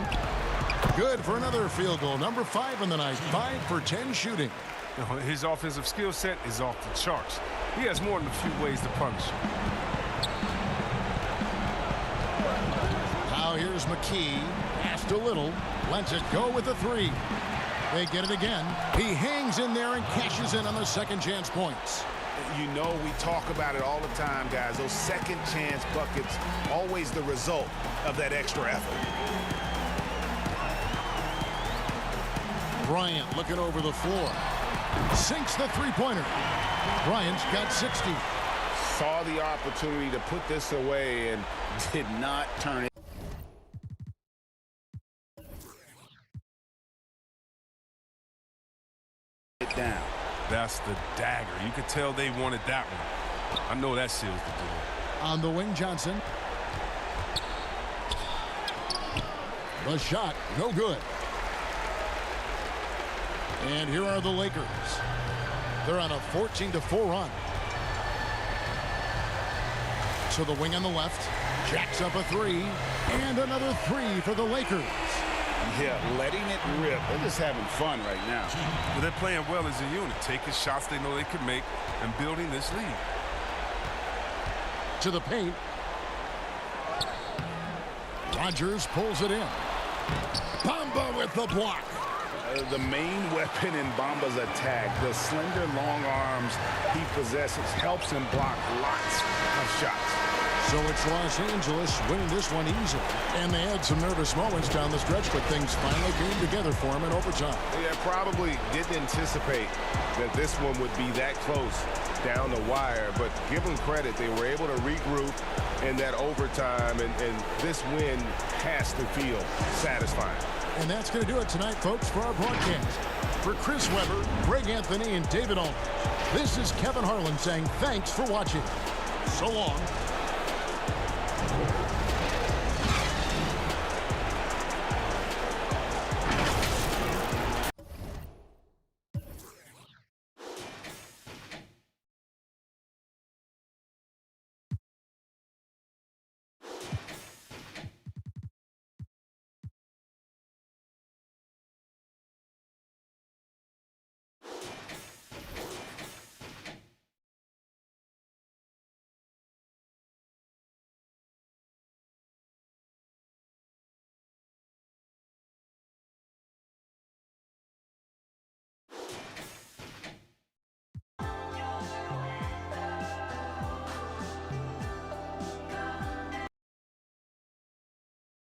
Good for another field goal. Number 5 in the night. 5 for 10 shooting. You know, his offensive skill set is off the charts. He has more than a few ways to punish him. Now here's McKee. Pass to Little. Lets it go with the 3. They get it again. He hangs in there and cashes in on the second chance points. You know, we talk about it all the time, guys. Those second chance buckets, always the result of that extra effort. Bryant looking over the floor. Sinks the three-pointer. Bryant's got 60. Saw the opportunity to put this away and did not turn it. Down. That's the dagger. You could tell they wanted that one. I know that seals the deal. On the wing, Johnson. The shot, no good. And here are the Lakers. They're on a 14-4 run. To the wing on the left. Jacks up a 3. And another 3 for the Lakers. Yeah, letting it rip. They're just having fun right now. Well, they're playing well as a unit, taking shots they know they can make and building this lead. To the paint. Rodgers pulls it in. Bamba with the block. The main weapon in Bamba's attack, the slender long arms he possesses, helps him block lots of shots. So it's Los Angeles winning this one easily. And they had some nervous moments down the stretch, but things finally came together for him in overtime. Yeah, probably didn't anticipate that this one would be that close down the wire, but give them credit. They were able to regroup in that overtime, and this win has to feel satisfying. And that's going to do it tonight, folks, for our broadcast. For Chris Webber, Greg Anthony, and David Aldridge, this is Kevin Harlan saying thanks for watching. So long.